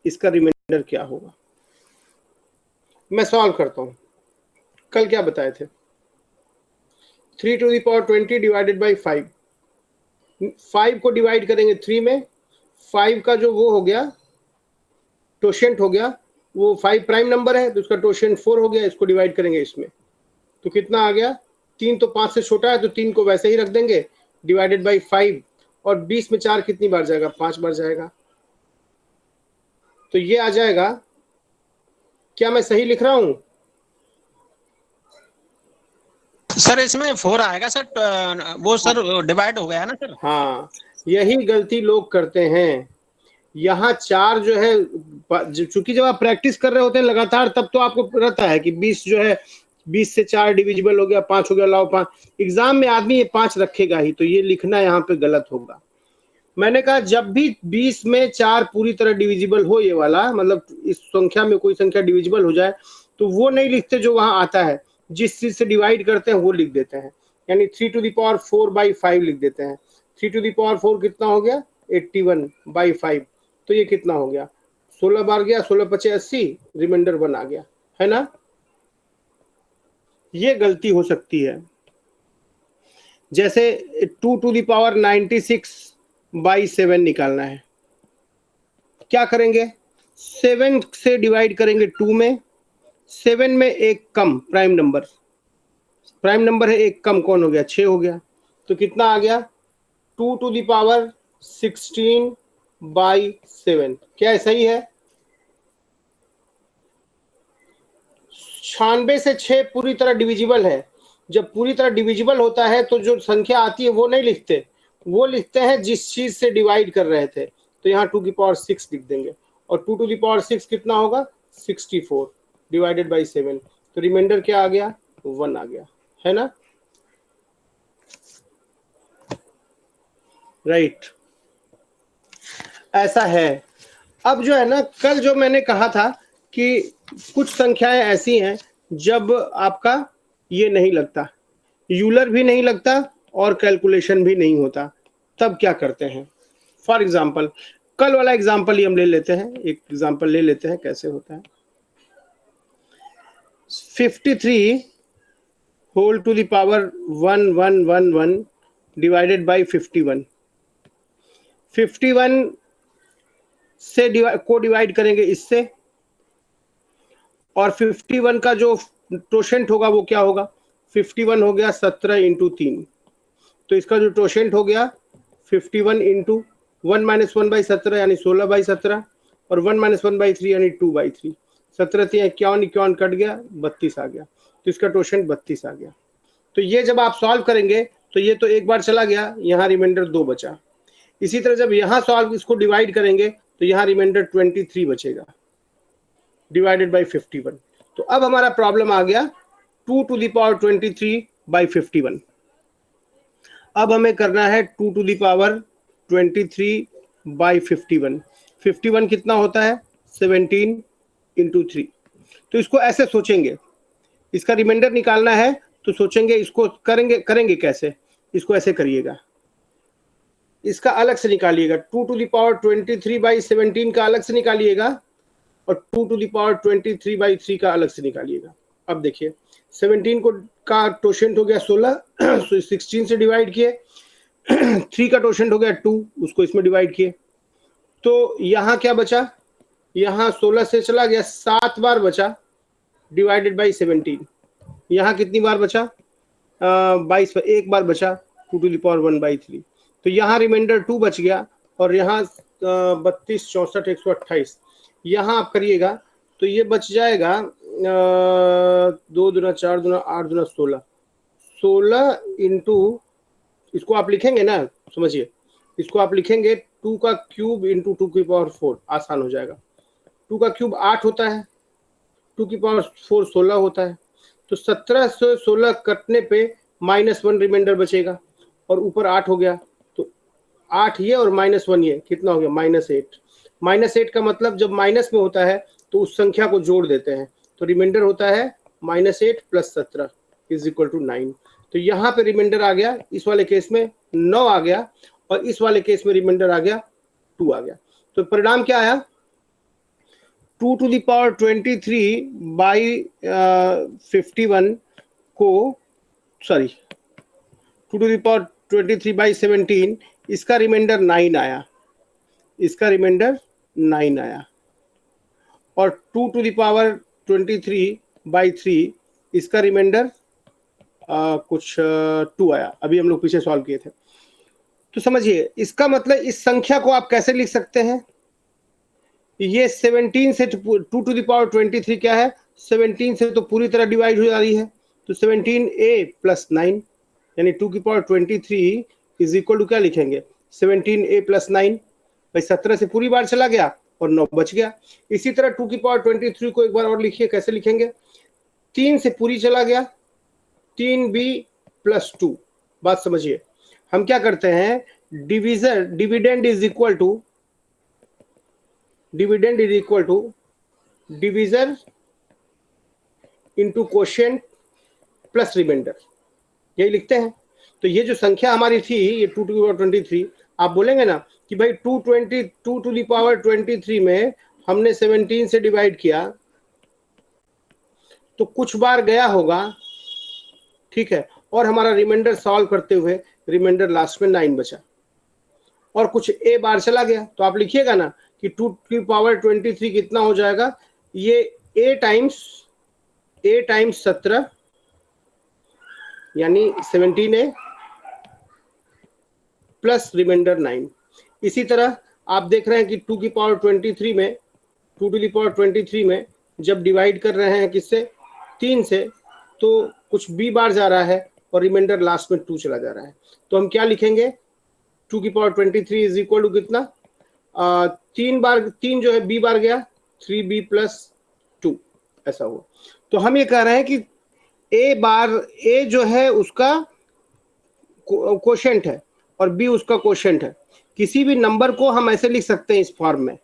इसका रिमाइंडर क्या होगा? मैं सॉल्व करता हूं। कल क्या बताए थे? 3⁻20 डिवाइडेड बाई 5। 5 को डिवाइड करेंगे 3 में, 5 का जो वो हो गया टोशेंट हो गया, वो 5 प्राइम नंबर है तो उसका टोशेंट 4 हो गया, इसको डिवाइड करेंगे इसमें तो कितना आ गया? 3 तो 5 से छोटा है तो 3 को वैसे ही रख देंगे, डिवाइडेड बाई 5, और 20 में 4 कितनी बार जाएगा? 5 बार जाएगा। तो ये आ जाएगा। क्या मैं सही लिख रहा हूं? सर इसमें 4 आएगा सर, वो सर डिवाइड हो गया ना सर। हाँ, यही गलती लोग करते हैं। यहाँ 4 जो है, चूंकि जब आप प्रैक्टिस कर रहे होते हैं लगातार, तब तो आपको रहता है कि 20 जो है 20 से 4 डिविजिबल हो गया, 5 हो गया, लाओ 5। एग्जाम में आदमी ये 5 रखेगा ही, तो ये लिखना यहाँ पे गलत होगा। मैंने कहा जब भी 20 में 4 पूरी तरह डिविजिबल हो, ये वाला मतलब इस संख्या में कोई संख्या डिविजिबल हो जाए, तो वो नहीं लिखते जो वहां आता है, जिस चीज से डिवाइड करते हैं वो लिख देते हैं। यानी 3⁴/5 लिख देते हैं। 3⁴ कितना हो गया? 81/5। तो ये कितना हो गया? 16 बार गया, 16×5 80, रिमाइंडर 1 आ गया, है ना? ये गलती हो सकती है। जैसे 2⁻96/7 निकालना है, क्या करेंगे? 7 से डिवाइड करेंगे 2 में, 7 में एक कम प्राइम नंबर है, एक कम कौन हो गया? 6 हो गया। तो कितना आ गया? 2⁻16/7। क्या सही है? 96 से 6 पूरी तरह डिविजिबल है। जब पूरी तरह डिविजिबल होता है तो जो संख्या आती है वो नहीं लिखते, वो लिखते हैं जिस चीज से डिवाइड कर रहे थे। तो यहाँ 2⁻6 लिख देंगे, और 2⁻6 कितना होगा? 64 डिवाइडेड बाई 7। तो रिमाइंडर क्या आ गया? 1 आ गया, है ना? राइट, ऐसा है। अब जो है ना, कल जो मैंने कहा था कि कुछ संख्याएं ऐसी हैं जब आपका ये नहीं लगता, यूलर भी नहीं लगता और कैलकुलेशन भी नहीं होता, तब क्या करते हैं? फॉर एग्जाम्पल, कल वाला एग्जाम्पल ही हम ले लेते हैं, एक एग्जाम्पल ले लेते हैं कैसे होता है। 53 whole to the power 1111 divided by 51। 51 से को डिवाइड करेंगे इससे, और 51 का जो टोशेंट होगा वो क्या होगा? 51 हो गया 17 × 3, तो इसका जो टोशेंट हो गया 51 × 1 - 1/17 यानी 16/17, और 1 - 1/3 यानी 2/3। 17 × 3 51 कट गया, 32 आ गया, तो इसका टोशेंट 32 आ गया। तो ये जब आप सॉल्व करेंगे तो ये तो एक बार चला गया, यहाँ रिमाइंडर 2 बचा। इसी तरह जब यहाँ सॉल्व इसको डिवाइड करेंगे तो यहाँ रिमाइंडर 23 बचेगा डिवाइडेड बाई 51। तो अब हमारा प्रॉब्लम आ गया 2⁻23/51। अब हमें करना है 2⁻23/51। 51 कितना होता है? 17 × 3। तो इसको ऐसे सोचेंगे, इसका रिमाइंडर निकालना है तो सोचेंगे इसको करेंगे कैसे? इसको ऐसे करिएगा, इसका अलग से निकालिएगा, 2⁻23/17 का अलग से निकालिएगा, और 2⁻23/3 का अलग से निकालिएगा। अब देखिए 17 को का टोशेंट हो गया 16, तो 16 से डिवाइड किए, 3 का टोशेंट हो गया 2, उसको इसमें डिवाइड किए, तो यहाँ क्या बचा? यहाँ 16 से चला गया, 7 बार बचा डिवाइडेड बाई 17। यहाँ कितनी बार बचा? 22 पर एक बार बचा, 2⁻1/3। तो यहाँ रिमाइंडर 2 बच गया, और यहाँ 32, 64, 128 यहाँ आप करिएगा तो ये बच जाएगा 2 दूना 4 दूना 8 दूना 16। 16 इंटू, इसको आप लिखेंगे ना, समझिए, इसको आप लिखेंगे 2 का क्यूब इंटू 2⁻4, आसान हो जाएगा। 2 का क्यूब 8 होता है, 2⁻4 16 होता है, तो 17 से 16 कटने पे -1 रिमाइंडर बचेगा, और ऊपर 8 हो गया, तो 8 ये और -1 ये, कितना हो गया? -8। -8 का मतलब जब माइनस में होता है तो उस संख्या को जोड़ देते हैं, तो रिमाइंडर होता है -8 + 17 = 9। तो यहाँ पे रिमाइंडर आ गया, इस वाले केस में 9 आ गया, और इस वाले केस में रिमाइंडर आ गया 2 आ गया। तो परिणाम क्या आया? 2 टू द पावर 23 बाई 51 को, sorry 2 to the power 23 by 17, इसका रिमाइंडर 9 आया, इसका रिमाइंडर 9 आया। और 2 टू द पावर 23 बाई 3, इसका रिमाइंडर कुछ 2 आया। अभी हम लोग पीछे सॉल्व किए थे। तो समझिए, इसका मतलब इस संख्या को आप कैसे लिख सकते हैं? ये 17 से 2 टू द पावर 23 क्या है, 17 से तो पूरी तरह डिवाइड हो जा रही है, तो 17a प्लस 9, यानी 2 की पावर 23 इज इक्वल टू क्या लिखेंगे, 17a प्लस 9। भाई 17 से पूरी बार चला गया और 9 बच गया। इसी तरह 2 की पावर 23 को एक बार और लिखिए, कैसे लिखेंगे, 3 से पूरी चला गया, 3b प्लस 2। बात समझिए, हम क्या करते हैं, dividend is equal to divisor into quotient plus remainder, यही लिखते हैं। तो ये जो संख्या हमारी थी, ये 2 टू द पावर 23, आप बोलेंगे ना कि भाई 2 टू द पावर 23 में हमने 17 से डिवाइड किया तो कुछ बार गया होगा, ठीक है, और हमारा रिमाइंडर सॉल्व करते हुए रिमाइंडर लास्ट में 9 बचा, और कुछ ए बार चला गया, तो आप लिखिएगा ना कि 2 की पावर 23 कितना हो जाएगा, ये ए टाइम्स 17 यानी 17a प्लस रिमाइंडर 9। इसी तरह आप देख रहे हैं कि 2 की पावर 23 में, 2 टू द पावर 23 में जब डिवाइड कर रहे हैं किससे, 3 से, तो कुछ b बार जा रहा है और रिमाइंडर लास्ट में 2 चला जा रहा है। तो हम क्या लिखेंगे, 2 की पावर 23 इज इक्वल टू कितना, 3 जो है b बार गया, 3b प्लस 2, ऐसा हुआ। तो हम ये कह रहे हैं कि a जो है उसका कोशेंट है और b उसका कोशेंट है। किसी भी नंबर को हम ऐसे लिख सकते हैं इस फॉर्म में।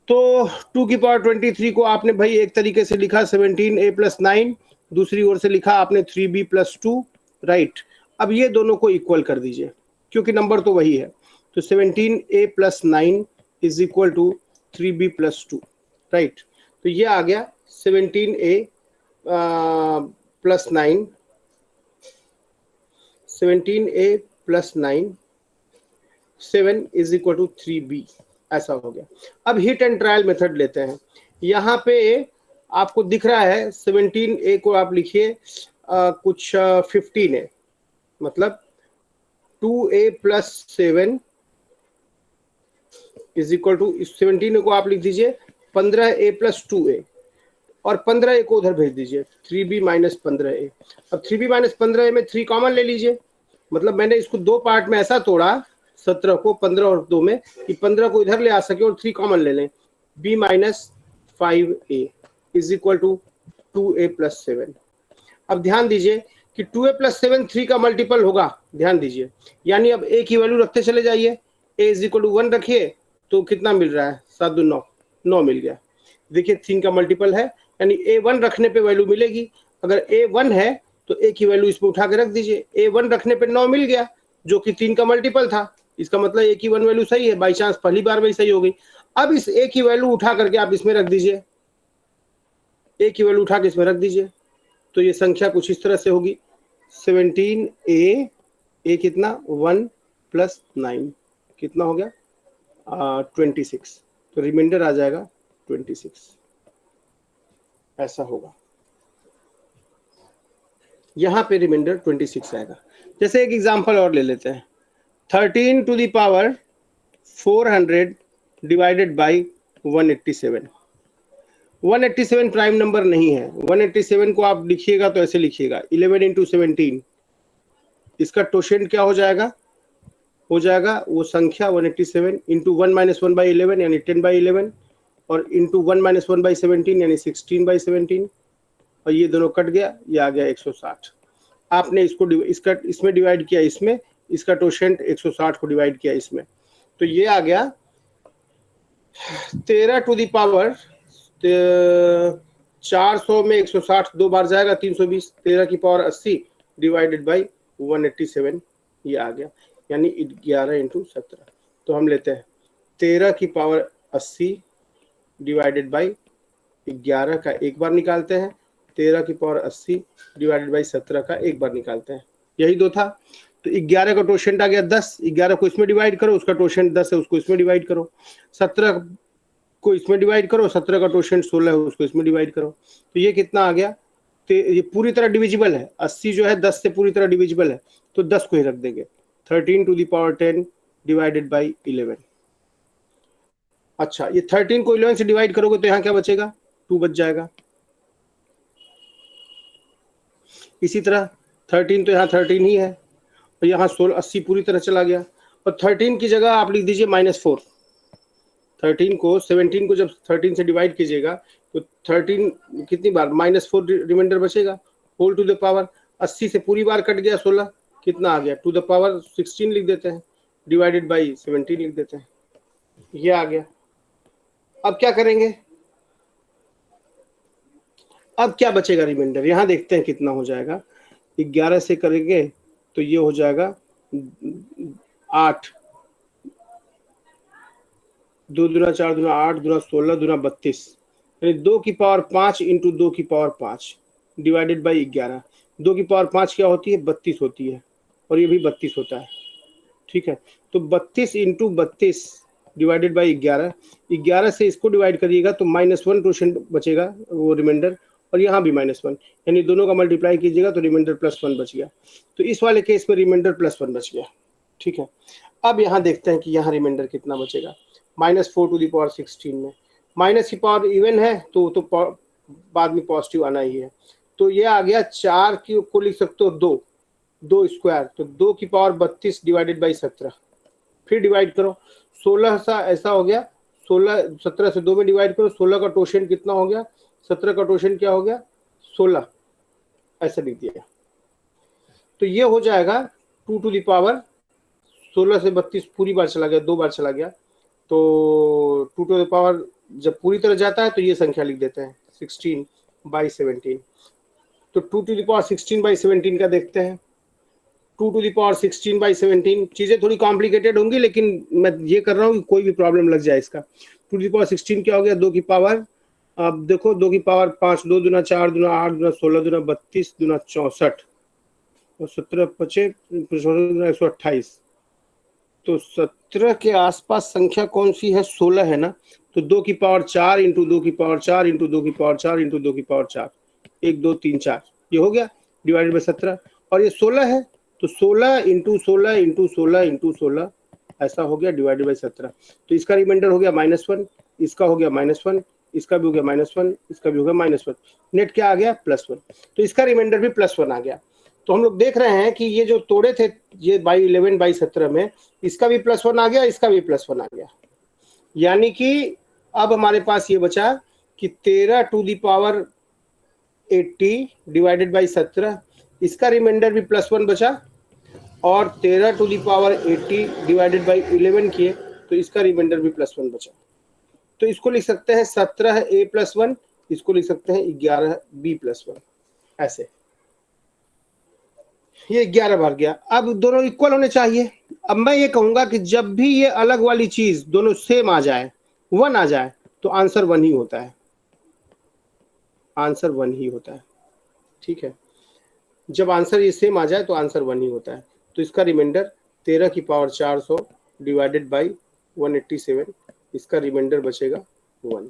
तो 2 की पावर 23 को आपने भाई एक तरीके से लिखा 17a प्लस 9, दूसरी ओर से लिखा आपने 3b प्लस 2, राइट। अब ये दोनों को इक्वल कर दीजिए क्योंकि नंबर तो वही है। तो 17a plus 9 is equal to 3b plus 2, right. तो ये आ गया 17a plus 9, 17a plus 9, 7 is equal to 3b, ऐसा हो गया। अब हिट एंड ट्रायल मेथड लेते हैं। यहाँ पे आपको दिख रहा है 17a को आप लिखिए कुछ 15a, मतलब 2a plus 7 is equal to, 17a को आप लिख दीजिए 15a प्लस 2a, और 15a को उधर भेज दीजिए 3b माइनस 15a। अब 3b माइनस 15a में 3 कॉमन ले लीजिए, मतलब मैंने इसको दो पार्ट में ऐसा तोड़ा 17 को 15 और 2 में कि 15 को इधर ले आ सके और 3 कॉमन ले लें। b minus 5a is equal to 2a plus 7। अब ध्यान दीजिए कि 2a प्लस 7 3 का मल्टीपल होगा, ध्यान दीजिए, यानी अब a की वैल्यू रखते चले जाइए। a इज इक्वल टू 1 रखिए तो कितना मिल रहा है, 7 2 9, 9 मिल गया। देखिए 3 का मल्टीपल है, यानी a 1 रखने पे वैल्यू मिलेगी। अगर a 1 है तो a की वैल्यू इसमें उठा के रख दीजिए। a 1 रखने पे 9 मिल गया जो कि 3 का मल्टीपल था, इसका मतलब a की 1 वैल्यू सही है, बाई चांस पहली बार में सही हो गई। अब इस a की वैल्यू उठा करके आप इसमें रख दीजिए, a की वैल्यू उठा के इसमें रख दीजिए, तो ये संख्या कुछ इस तरह से होगी 17a, a कितना 1 प्लस 9 कितना हो गया 26, तो रिमाइंडर आ जाएगा 26, ऐसा होगा। यहाँ पे रिमाइंडर 26 आएगा। जैसे एक एग्जांपल और ले लेते हैं, 13 to the power 400 divided by 187। 187 prime number नहीं है। 187 को आप लिखिएगा तो ऐसे लिखिएगा 11 इंटू 17, इसका टोशेंट क्या हो जाएगा, हो जाएगा वो संख्या 187 इंटू 1 माइनस 1 बाई 11 यानी 10 बाई 11, और इंटू 1 माइनस 1 बाई 17 यानी 16 बाई 17, और ये दोनों कट गया, ये आ गया 160। आपने इसको इसका इसमें डिवाइड किया इसमें, इसका टोशेंट 160 को डिवाइड किया इसमें, तो ये आ गया 13 टू द पावर 400 में 160 दो बार जाएगा 320, 13 की पावर 80 डिवाइडेड बाई 187, ये आ गया, यानी 11 इंटू 17। तो हम लेते हैं 13 की पावर 80 डिवाइडेड बाई 11 का एक बार निकालते हैं, 13 की पावर 80 डिवाइडेड बाई 17 का एक बार निकालते हैं, यही दो था। तो 11 का टोशेंट आ गया 10, 11 को इसमें डिवाइड करो, उसका टोशेंट 10 है, उसको इसमें डिवाइड करो, 17 को इसमें डिवाइड करो, 17 का टोशेंट 16 है, उसको इसमें डिवाइड करो। तो ये कितना आ गया, तो ये पूरी तरह डिविजिबल है, 80 जो है 10 से पूरी तरह डिविजिबल है, तो 10 को ही रख देंगे, 13 to the power 10 divided by 11। अच्छा, ये 13 को 11 से डिवाइड करोगे तो यहाँ क्या बचेगा, 2 बच जाएगा। इसी तरह 13 तो यहाँ 13 ही है, और यहाँ 16 80 पूरी तरह चला गया, और 13 की जगह आप लिख दीजिए -4। 13 को 17 को जब 13 से डिवाइड कीजिएगा तो 13 कितनी बार, -4 रिमाइंडर बचेगा, होल टू द पावर 80 से पूरी बार कट गया 16, कितना आ गया, टू द पावर 16 लिख देते हैं, डिवाइडेड बाई 17 लिख देते हैं, ये आ गया। अब क्या करेंगे, अब क्या बचेगा रिमाइंडर, यहाँ देखते हैं कितना हो जाएगा। 11 से करेंगे तो ये हो जाएगा 8, 2 दूना 4 दूना 8 दूना 16 दूना 32, यानी 2 की पावर 5 इंटू 2 की पावर 5 डिवाइडेड बाई 11। 2 की पावर 5 क्या होती है, 32 होती है, और ये भी 32 होता है, ठीक है। तो 32 इंटू 32 डिवाइडेड बाई 11, 11 से इसको डिवाइड करिएगा तो -1 टोशेंट बचेगा वो रिमाइंडर, और यहाँ भी -1, यानी दोनों का मल्टीप्लाई कीजिएगा तो रिमाइंडर +1 बच गया। तो इस वाले केस में रिमाइंडर +1 बच गया, ठीक है। अब यहाँ देखते हैं कि यहाँ रिमाइंडर कितना बचेगा, -4 टू द पावर 16 में माइनस की पावर इवन है तो बाद में पॉजिटिव आना ही है, तो ये आ गया 4 की को लिख सकते हो 2 स्क्वायर, तो 2 की पावर 32 डिवाइडेड बाई 17, फिर डिवाइड करो, 16 सा ऐसा हो गया, 17 से 2 में डिवाइड करो, 16 का टोशेंट कितना हो गया, 17 का टोशेंट क्या हो गया 16, ऐसा लिख दिया। तो ये हो जाएगा 2 टू द पावर 16 से 32 पूरी बार चला गया, 2 बार चला गया, तो 2 टू द पावर जब पूरी तरह जाता है तो ये संख्या लिख देते हैं 16/17। तो 2 टू द पावर 16/17 का देखते हैं, 2 टू द पावर 16/17, चीजें थोड़ी कॉम्प्लिकेटेड होंगी लेकिन मैं ये कर रहा हूँ कि कोई भी प्रॉब्लम लग जाए इसका। 2 टू द पावर 16 क्या हो गया, 2 की पावर, अब देखो 2 की पावर 5, 2 दूना 4 दूना 8 दूना 16 दूना 32 दूना 64 और 17 पचे 128, तो 17 के आसपास संख्या कौन सी है, 16 है ना, तो 2 की पावर 4 इंटू 2 की पावर 4 इंटू 2 की पावर 4 इंटू 2 की पावर 4, 1 2 3 4, ये हो गया डिवाइडेड बाई 17, और ये 16 है तो 16 इंटू 16 इंटू 16 इंटू 16 ऐसा हो गया डिवाइडेड बाई 17। तो इसका रिमाइंडर हो गया -1, इसका हो गया -1, इसका भी हो गया -1, इसका भी हो गया -1, नेट क्या आ गया +1, तो इसका रिमाइंडर भी +1 आ गया। तो हम लोग देख रहे हैं कि ये जो तोड़े थे ये बाई 11/17 में, इसका भी +1 आ गया, इसका भी +1 आ गया, यानी कि अब हमारे पास ये बचा कि 13 to the power 80 divided by 17, इसका रिमाइंडर भी +1 बचा, और 13 to the power 80 divided by 11 किए तो इसका रिमाइंडर भी +1 बचा। तो इसको लिख सकते हैं 17a+1, इसको लिख सकते हैं 11b+1, ऐसे ये 11 बार गया। अब दोनों इक्वल होने चाहिए। अब मैं ये कहूंगा कि जब भी ये अलग वाली चीज दोनों सेम आ जाए, 1 आ जाए, तो आंसर 1 ही होता है, आंसर 1 ही होता है, ठीक है। जब आंसर ये सेम आ जाए तो आंसर 1 ही होता है। तो इसका रिमाइंडर 13 की पावर 400 डिवाइडेड बाई 187, इसका रिमाइंडर बचेगा 1।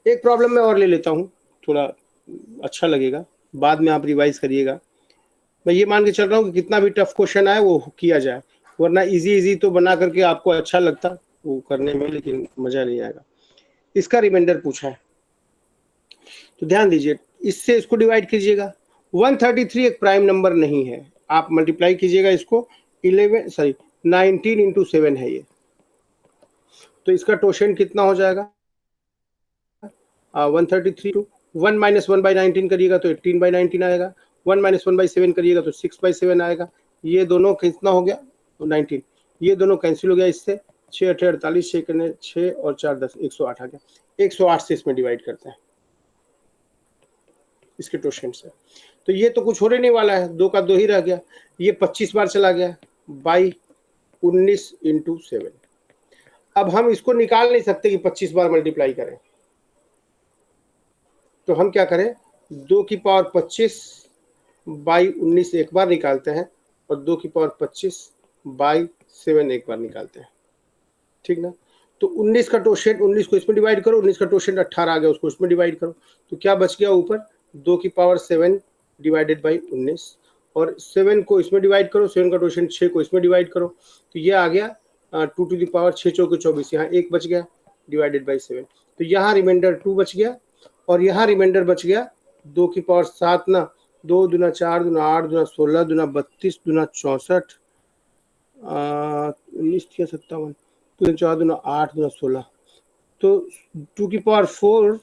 एक प्रॉब्लम मैं और ले लेता हूँ, थोड़ा अच्छा लगेगा, बाद में आप रिवाइज करिएगा। मैं ये मान के चल रहा हूँ कि कितना भी टफ क्वेश्चन आए वो किया जाए, वरना इजी तो बना करके आपको अच्छा लगता वो करने में, लेकिन मजा नहीं आएगा। इसका रिमाइंडर पूछा है तो ध्यान दीजिए, इससे इसको डिवाइड कीजिएगा। 133 एक प्राइम नंबर नहीं है, आप मल्टीप्लाई कीजिएगा इसको 19 इंटू 7 है ये, तो इसका टोशेंट कितना हो जाएगा 133 टू 1 - 1/19 करिएगा तो 18/19 आएगा, 1 - 1/7 करिएगा तो 6/7 आएगा। ये दोनों कितना हो गया 19, ये दोनों कैंसिल हो गया इससे, 6 8 48, 6 करने 6 और 4 10 108 आ गया। 108 से इसमें डिवाइड करते हैं इसके टोशेंट से, तो ये तो कुछ होने नहीं वाला है, 2 का 2 ही रह गया, ये 25 बार चला गया बाई 19 इंटू 7। अब हम इसको निकाल नहीं सकते कि 25 बार मल्टीप्लाई करें, तो हम क्या करें, 2 की पावर 25 बाई 19 एक बार निकालते हैं और 2 की पावर 25 बाई 7 एक बार निकालते हैं, ठीक ना। तो 19 का टोशेंट, 19 को इसमें डिवाइड करो, 19 का टोशेंट 18 आ गया, उसको इसमें डिवाइड करो, तो क्या बच गया ऊपर, 2 की पावर 7 डिवाइडेड बाई 19, और 7 को इसमें डिवाइड करो, 7 का टोशेंट 6 को इसमें डिवाइड करो, तो ये आ गया 2 टू द पावर 6 चौके 24, यहाँ 1 बच गया डिवाइडेड बाई 7, तो यहाँ रिमाइंडर 2 बच गया, और यहाँ रिमाइंडर बच गया 2 की पावर 7 ना, 2 दूना 4 दूना 8 दूना 16 दूना 32 दूना 64 19 या 57 दूना 4 दूना 8 दूना 16, तो 2 की पावर 4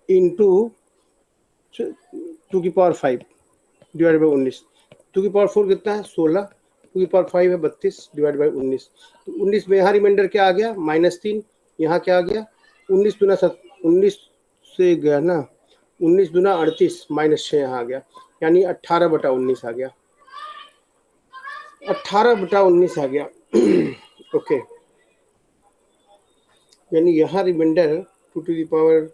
इंटू 2 की पावर 5 डिवाइडेड बाई 19, 2 की पावर 4 कितना है 16, 2 की पावर 5 है 32 डिवाइड बाई 19, तो 19 में यहाँ रिमाइंडर क्या आ गया -3, यहाँ क्या आ गया 19 दूना 19 से गया ना, 19 दूना 38 -6 यहाँ आ गया, यानी 18/19 आ गया, 18/19 आ गया। ओके, यानी यहाँ रिमाइंडर 2 टू द पावर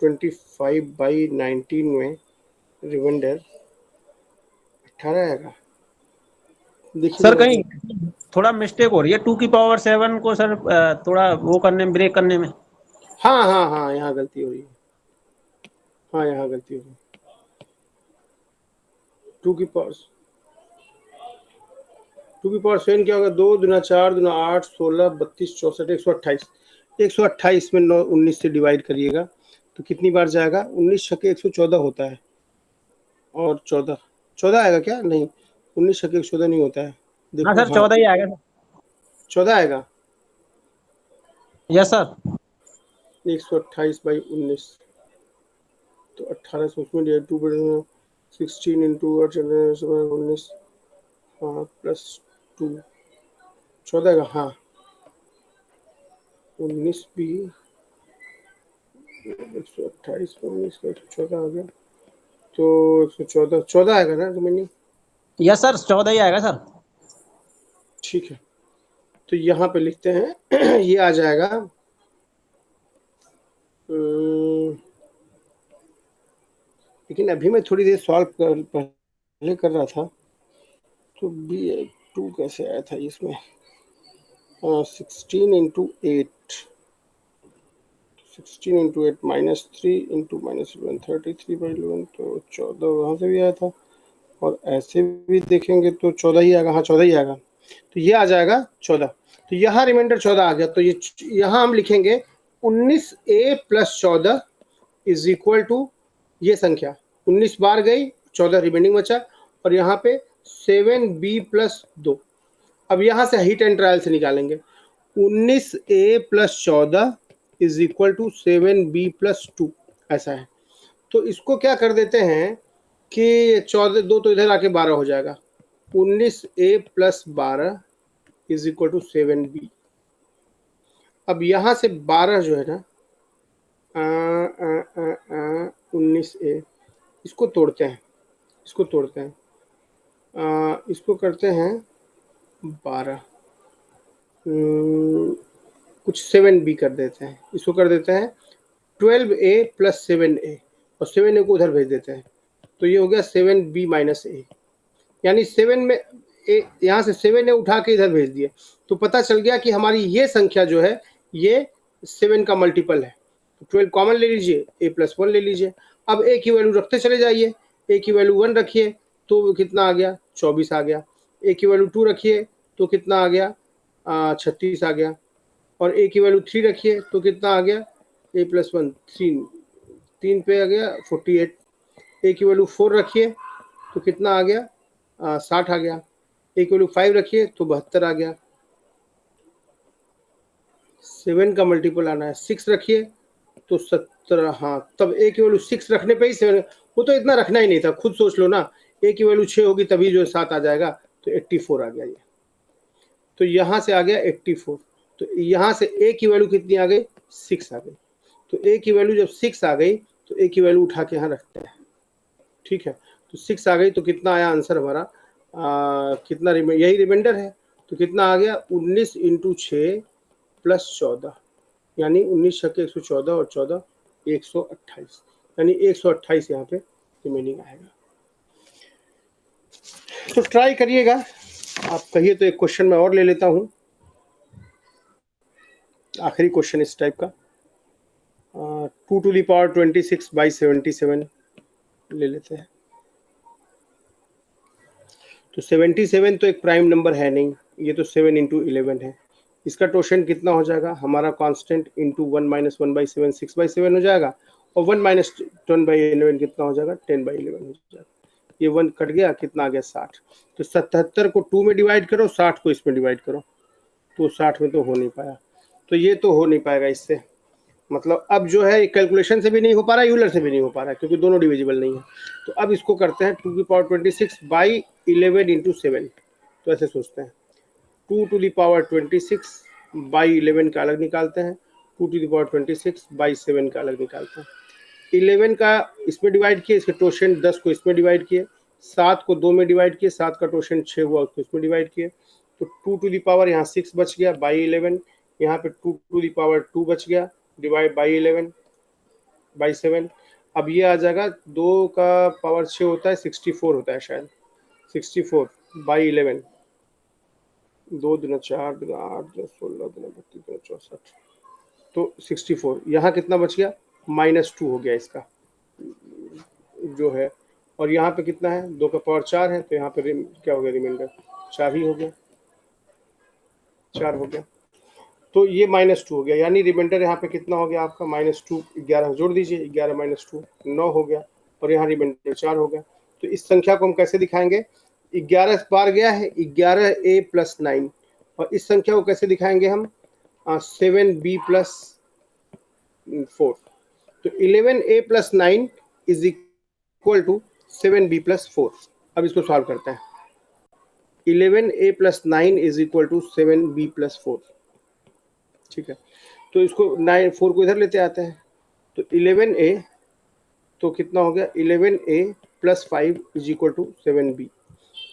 25/19 में रिमाइंडर 18 आएगा। देखिए सर कहीं थोड़ा मिस्टेक हो रही है, 2 की पावर 7 को सर थोड़ा वो करने में, ब्रेक करने में। हाँ हाँ हाँ, यहाँ गलती हो रही है, हाँ यहाँ गलती हो रही है, 2 की पावर 7 क्या होगा, 2 दूना 4 दूना 8 16 32 64 128, 128 में 9 19 से डिवाइड करिएगा तो कितनी बार जाएगा, 19 छक्के 114 होता है, और 14 आएगा क्या, नहीं 19 छक्के 114 नहीं होता है, हाँ देखो सर, हाँ 14 ही आएगा सर। 14 आएगा, यस सर। 128/19, तो 18 से उसमें 2 16 इंटू 19, हाँ +2 14 का, हाँ 19 भी 128 में 19 का 114 आ गया, तो 114 आएगा ना रिमेनिंग। यस सर, 14 ही आएगा सर। ठीक है, तो यहाँ पे लिखते हैं ये आ जाएगा लेकिन अभी मैं थोड़ी देर सॉल्व पहले कर रहा था, तो B2 कैसे आया था इसमें, 16 इंटू 8 -3 इंटू -11 33/11, तो 14 वहाँ से भी आया था, और ऐसे भी देखेंगे तो 14 ही आएगा, हाँ 14 ही आएगा, तो ये आ जाएगा 14, तो यहाँ रिमाइंडर 14 आ गया, तो ये यहाँ हम लिखेंगे 19A + 14 इज इक्वल टू ये संख्या 19 बार गई, 14 रिमेनिंग बचा, और यहाँ पे 7B + 2, अब यहाँ से हिट एंड ट्रायल से निकालेंगे, 19A + 14 is equal to 7B + 2, ऐसा है, तो इसको क्या कर देते हैं कि 14 2 तो इधर आके 12 हो जाएगा, 19A + 12 is equal to 7B, अब यहाँ से 12 जो है ना 19A, इसको तोड़ते हैं, इसको तोड़ते हैं, इसको करते हैं 12, कुछ 7B कर देते हैं, इसको कर देते हैं 12A + 7A, और 7A को उधर भेज देते हैं, तो ये हो गया 7B - A, यानी 7 में यहाँ से 7A उठा के इधर भेज दिए, तो पता चल गया कि हमारी ये संख्या जो है ये 7 का मल्टीपल है, तो 12 कॉमन ले लीजिए, A + 1 ले लीजिए, अब A की वैल्यू रखते चले जाइए, A की वैल्यू 1 रखिए तो कितना आ गया 24 आ गया, A की वैल्यू 2 रखिए तो कितना आ गया 36 आ गया, और A की वैल्यू 3 रखिए तो कितना आ गया, A + 1 3 पे आ गया 48, A की वैल्यू 4 रखिए तो कितना आ गया 60 आ गया, A की वैल्यू 5 रखिए तो 72 आ गया, 7 का मल्टीपल आना है, 6 रखिए तो 17, हाँ तब A की वैल्यू 6 रखने पे ही 7, वो तो इतना रखना ही नहीं था, खुद सोच लो ना, A की वैल्यू 6 होगी तभी जो 7 आ जाएगा, तो 84 आ गया ये, तो यहाँ से आ गया 84, तो यहाँ से A की वैल्यू कितनी आ गई 6 आ गई, तो A की वैल्यू जब 6 आ गई तो A की वैल्यू उठा के यहाँ रखते हैं, ठीक है, तो 6 आ गई, तो कितना आया आंसर हमारा, कितना यही रिमाइंडर है, तो कितना आ गया 19 × 6 प्लस 14, यानी 19 छक्के 114 और 14 128, यानी 128 यहाँ पे रिमेनिंग आएगा। तो ट्राई करिएगा, आप कहिए तो एक क्वेश्चन मैं और ले लेता हूँ, आखिरी क्वेश्चन इस टाइप का। 2 to the power 26 by 77 ले लेते हैं। तो 77 तो एक प्राइम नंबर है नहीं, ये तो 7 इंटू 11 है। इसका टोशन कितना हो जाएगा, हमारा कांस्टेंट इंटू 1 माइनस 1/7 6/7 हो जाएगा, और 1 माइनस 10/11 कितना हो जाएगा, 10/11 हो जाएगा। ये 1 कट गया, कितना आ गया 60। तो 77 को 2 में डिवाइड करो, 60 को इसमें डिवाइड करो, तो 60 में तो हो नहीं पाया, तो ये तो हो नहीं पाएगा इससे। मतलब अब जो है कैलकुलेशन से भी नहीं हो पा रहा, यूलर से भी नहीं हो पा रहा, क्योंकि दोनों डिविजिबल नहीं है। तो अब इसको करते हैं 2 की पावर 26 बाई 11 इंटू 7। तो ऐसे सोचते हैं 2 to the power 26 बाई 11 का अलग निकालते हैं, 2 to the power 26 बाई 7 का अलग निकालते हैं। 11 का इसमें डिवाइड किए, इसके टोशन 10 को इसमें डिवाइड किए, 7 को 2 में डिवाइड किए, 7 का टोशन 6 हुआ, उसको इसमें डिवाइड किए। तो 2 to the power यहाँ 6 बच गया बाई 11, यहाँ पे 2 to the power 2 बच गया डिवाइड बाई 11 बाई 7। अब ये आ जाएगा 2 का पावर 6 होता है 64 होता है शायद, 64 बाई 11, 2 दूना 4 दूना 8 दूना 16 दूना 32 दूना 64, तो 64। यहाँ कितना बच गया, -2 हो गया इसका जो है, और यहाँ पे कितना है, 2 का पावर 4 है, तो यहाँ पे क्या हो गया, रिमाइंडर 4 ही हो गया, 4 हो गया। तो ये -2 हो गया, यानी रिमाइंडर यहाँ पे कितना हो गया आपका, -2, 11 जोड़ दीजिए, 11 - 2 9 हो गया, और यहाँ रिमाइंडर 4 हो गया। तो इस संख्या को हम कैसे दिखाएंगे, 11 बार गया है 11a + 9, और इस संख्या को कैसे दिखाएंगे हम, 7b + 4। तो 11a + 9 is equal to 7b + 4। अब इसको सॉल्व करते हैं, 11a + 9 is equal to 7b + 4। ठीक है, तो इसको 9 4 को इधर लेते आते हैं, तो 11a तो कितना हो गया, 11a + 5 is equal to 7b।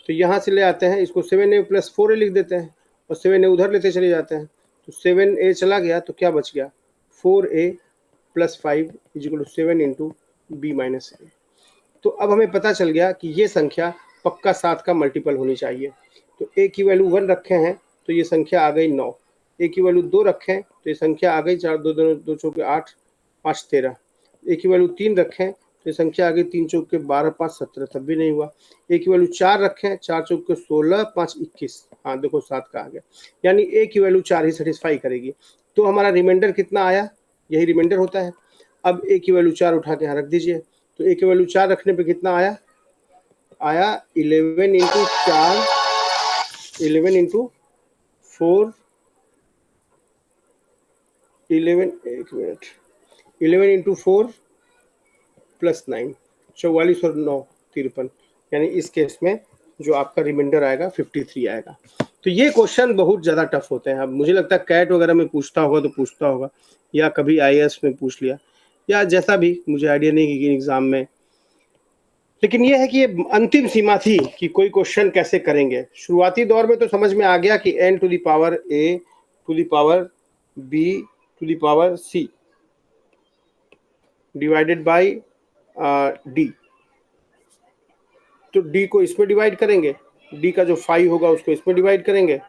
तो यहाँ से ले आते हैं, इसको 7a + 4a लिख देते हैं, और 7a उधर लेते चले जाते हैं, तो 7a चला गया, तो क्या बच गया, 4a + 5 is equal to 7 into b - a। तो अब हमें पता चल गया कि ये संख्या पक्का 7 का मल्टीपल होनी चाहिए। तो a की वैल्यू 1 रखे हैं, तो ये संख्या आ गई 9। a की वैल्यू 2 रखें, तो ये संख्या आ गई 4 2 2 2 चौके 8 5 13। a की वैल्यू 3 रखें, तो ये संख्या आ गई 3 चौके 12 5 17, तब भी नहीं हुआ। a की वैल्यू 4 रखें, 4 चौके 16 5 21, हाँ देखो 7 का आ गया, यानी a की वैल्यू 4 ही सेटिस्फाई करेगी। तो हमारा रिमाइंडर कितना आया, यही रिमाइंडर होता है। अब a की वैल्यू 4 उठा के यहाँ रख दीजिए, तो a की वैल्यू 4 रखने पे कितना आया, 11 इंटू 4, 11 इंटू 4, 11 एक मिनट, 11 इंटू 4 + 9, 44 और 9 53, यानी इस केस में जो आपका रिमाइंडर आएगा 53 आएगा। तो ये क्वेश्चन बहुत ज़्यादा टफ होते हैं। अब मुझे लगता है कैट वगैरह में पूछता होगा तो पूछता होगा, या कभी IAS में पूछ लिया, या जैसा भी, मुझे आइडिया नहीं कि एग्ज़ाम में। लेकिन ये है कि ये अंतिम सीमा थी कि कोई क्वेश्चन कैसे करेंगे। शुरुआती दौर में तो समझ में आ गया कि n to the power a to the power b to the power c divided by d। तो d को इसमें डिवाइड करेंगे, d का जो 5 होगा उसको इसमें डिवाइड करेंगे,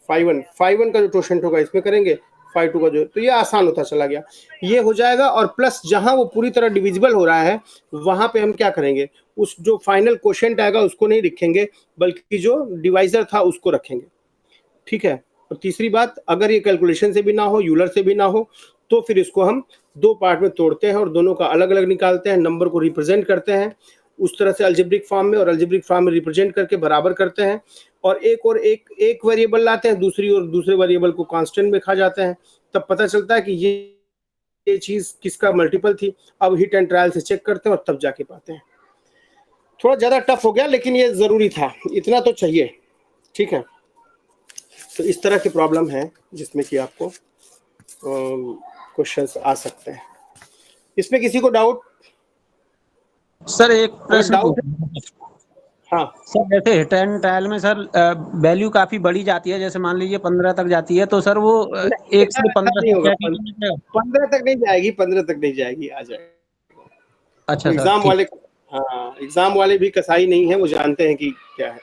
5 1 का जो टोशेंट होगा इसमें करेंगे, 5 2 का जो, तो ये आसान होता चला गया, ये हो जाएगा। और प्लस जहां वो पूरी तरह डिविजिबल हो रहा है वहां पे हम क्या करेंगे, उस जो फाइनल क्वोशिएंट आएगा उसको नहीं लिखेंगे, बल्कि जो डिवाइजर था उसको रखेंगे। ठीक है, और तीसरी बात, अगर ये कैलकुलेशन से भी ना हो, यूलर से भी ना हो, तो फिर इसको हम 2 पार्ट में तोड़ते हैं और दोनों का अलग अलग निकालते हैं, नंबर को रिप्रेजेंट करते हैं उस तरह से अलजेब्रिक फॉर्म में, और अलजेब्रिक फॉर्म में रिप्रेजेंट करके बराबर करते हैं, और एक वेरिएबल लाते हैं, दूसरी और दूसरे वेरिएबल को कांस्टेंट में खा जाते हैं। तब पता चलता है कि ये चीज किसका मल्टीपल थी। अब हिट एंड ट्रायल से चेक करते हैं और तब जाके पाते हैं। थोड़ा ज्यादा टफ हो गया, लेकिन ये जरूरी था, इतना तो चाहिए। ठीक है, तो इस तरह की प्रॉब्लम है जिसमें कि आपको क्वेश्चंस आ सकते हैं। इसमें किसी को डाउट? सर एक प्रश्न डाउट, हाँ सर जैसे हिट एंड ट्रायल में सर वैल्यू काफी बड़ी जाती है, जैसे मान लीजिए 15 तक जाती है, तो सर वो नहीं, 1 से ऐसा 15 नहीं तक होगा। क्या करना पड़ेगा? 15 तक नहीं जाएगी, 15 तक नहीं जाएगी, आ जाएगी। अच्छा सर एग्जाम ठीक। वाले, हाँ एग्जाम वाले भी कसाई नहीं है, वो जानते हैं कि क्या है।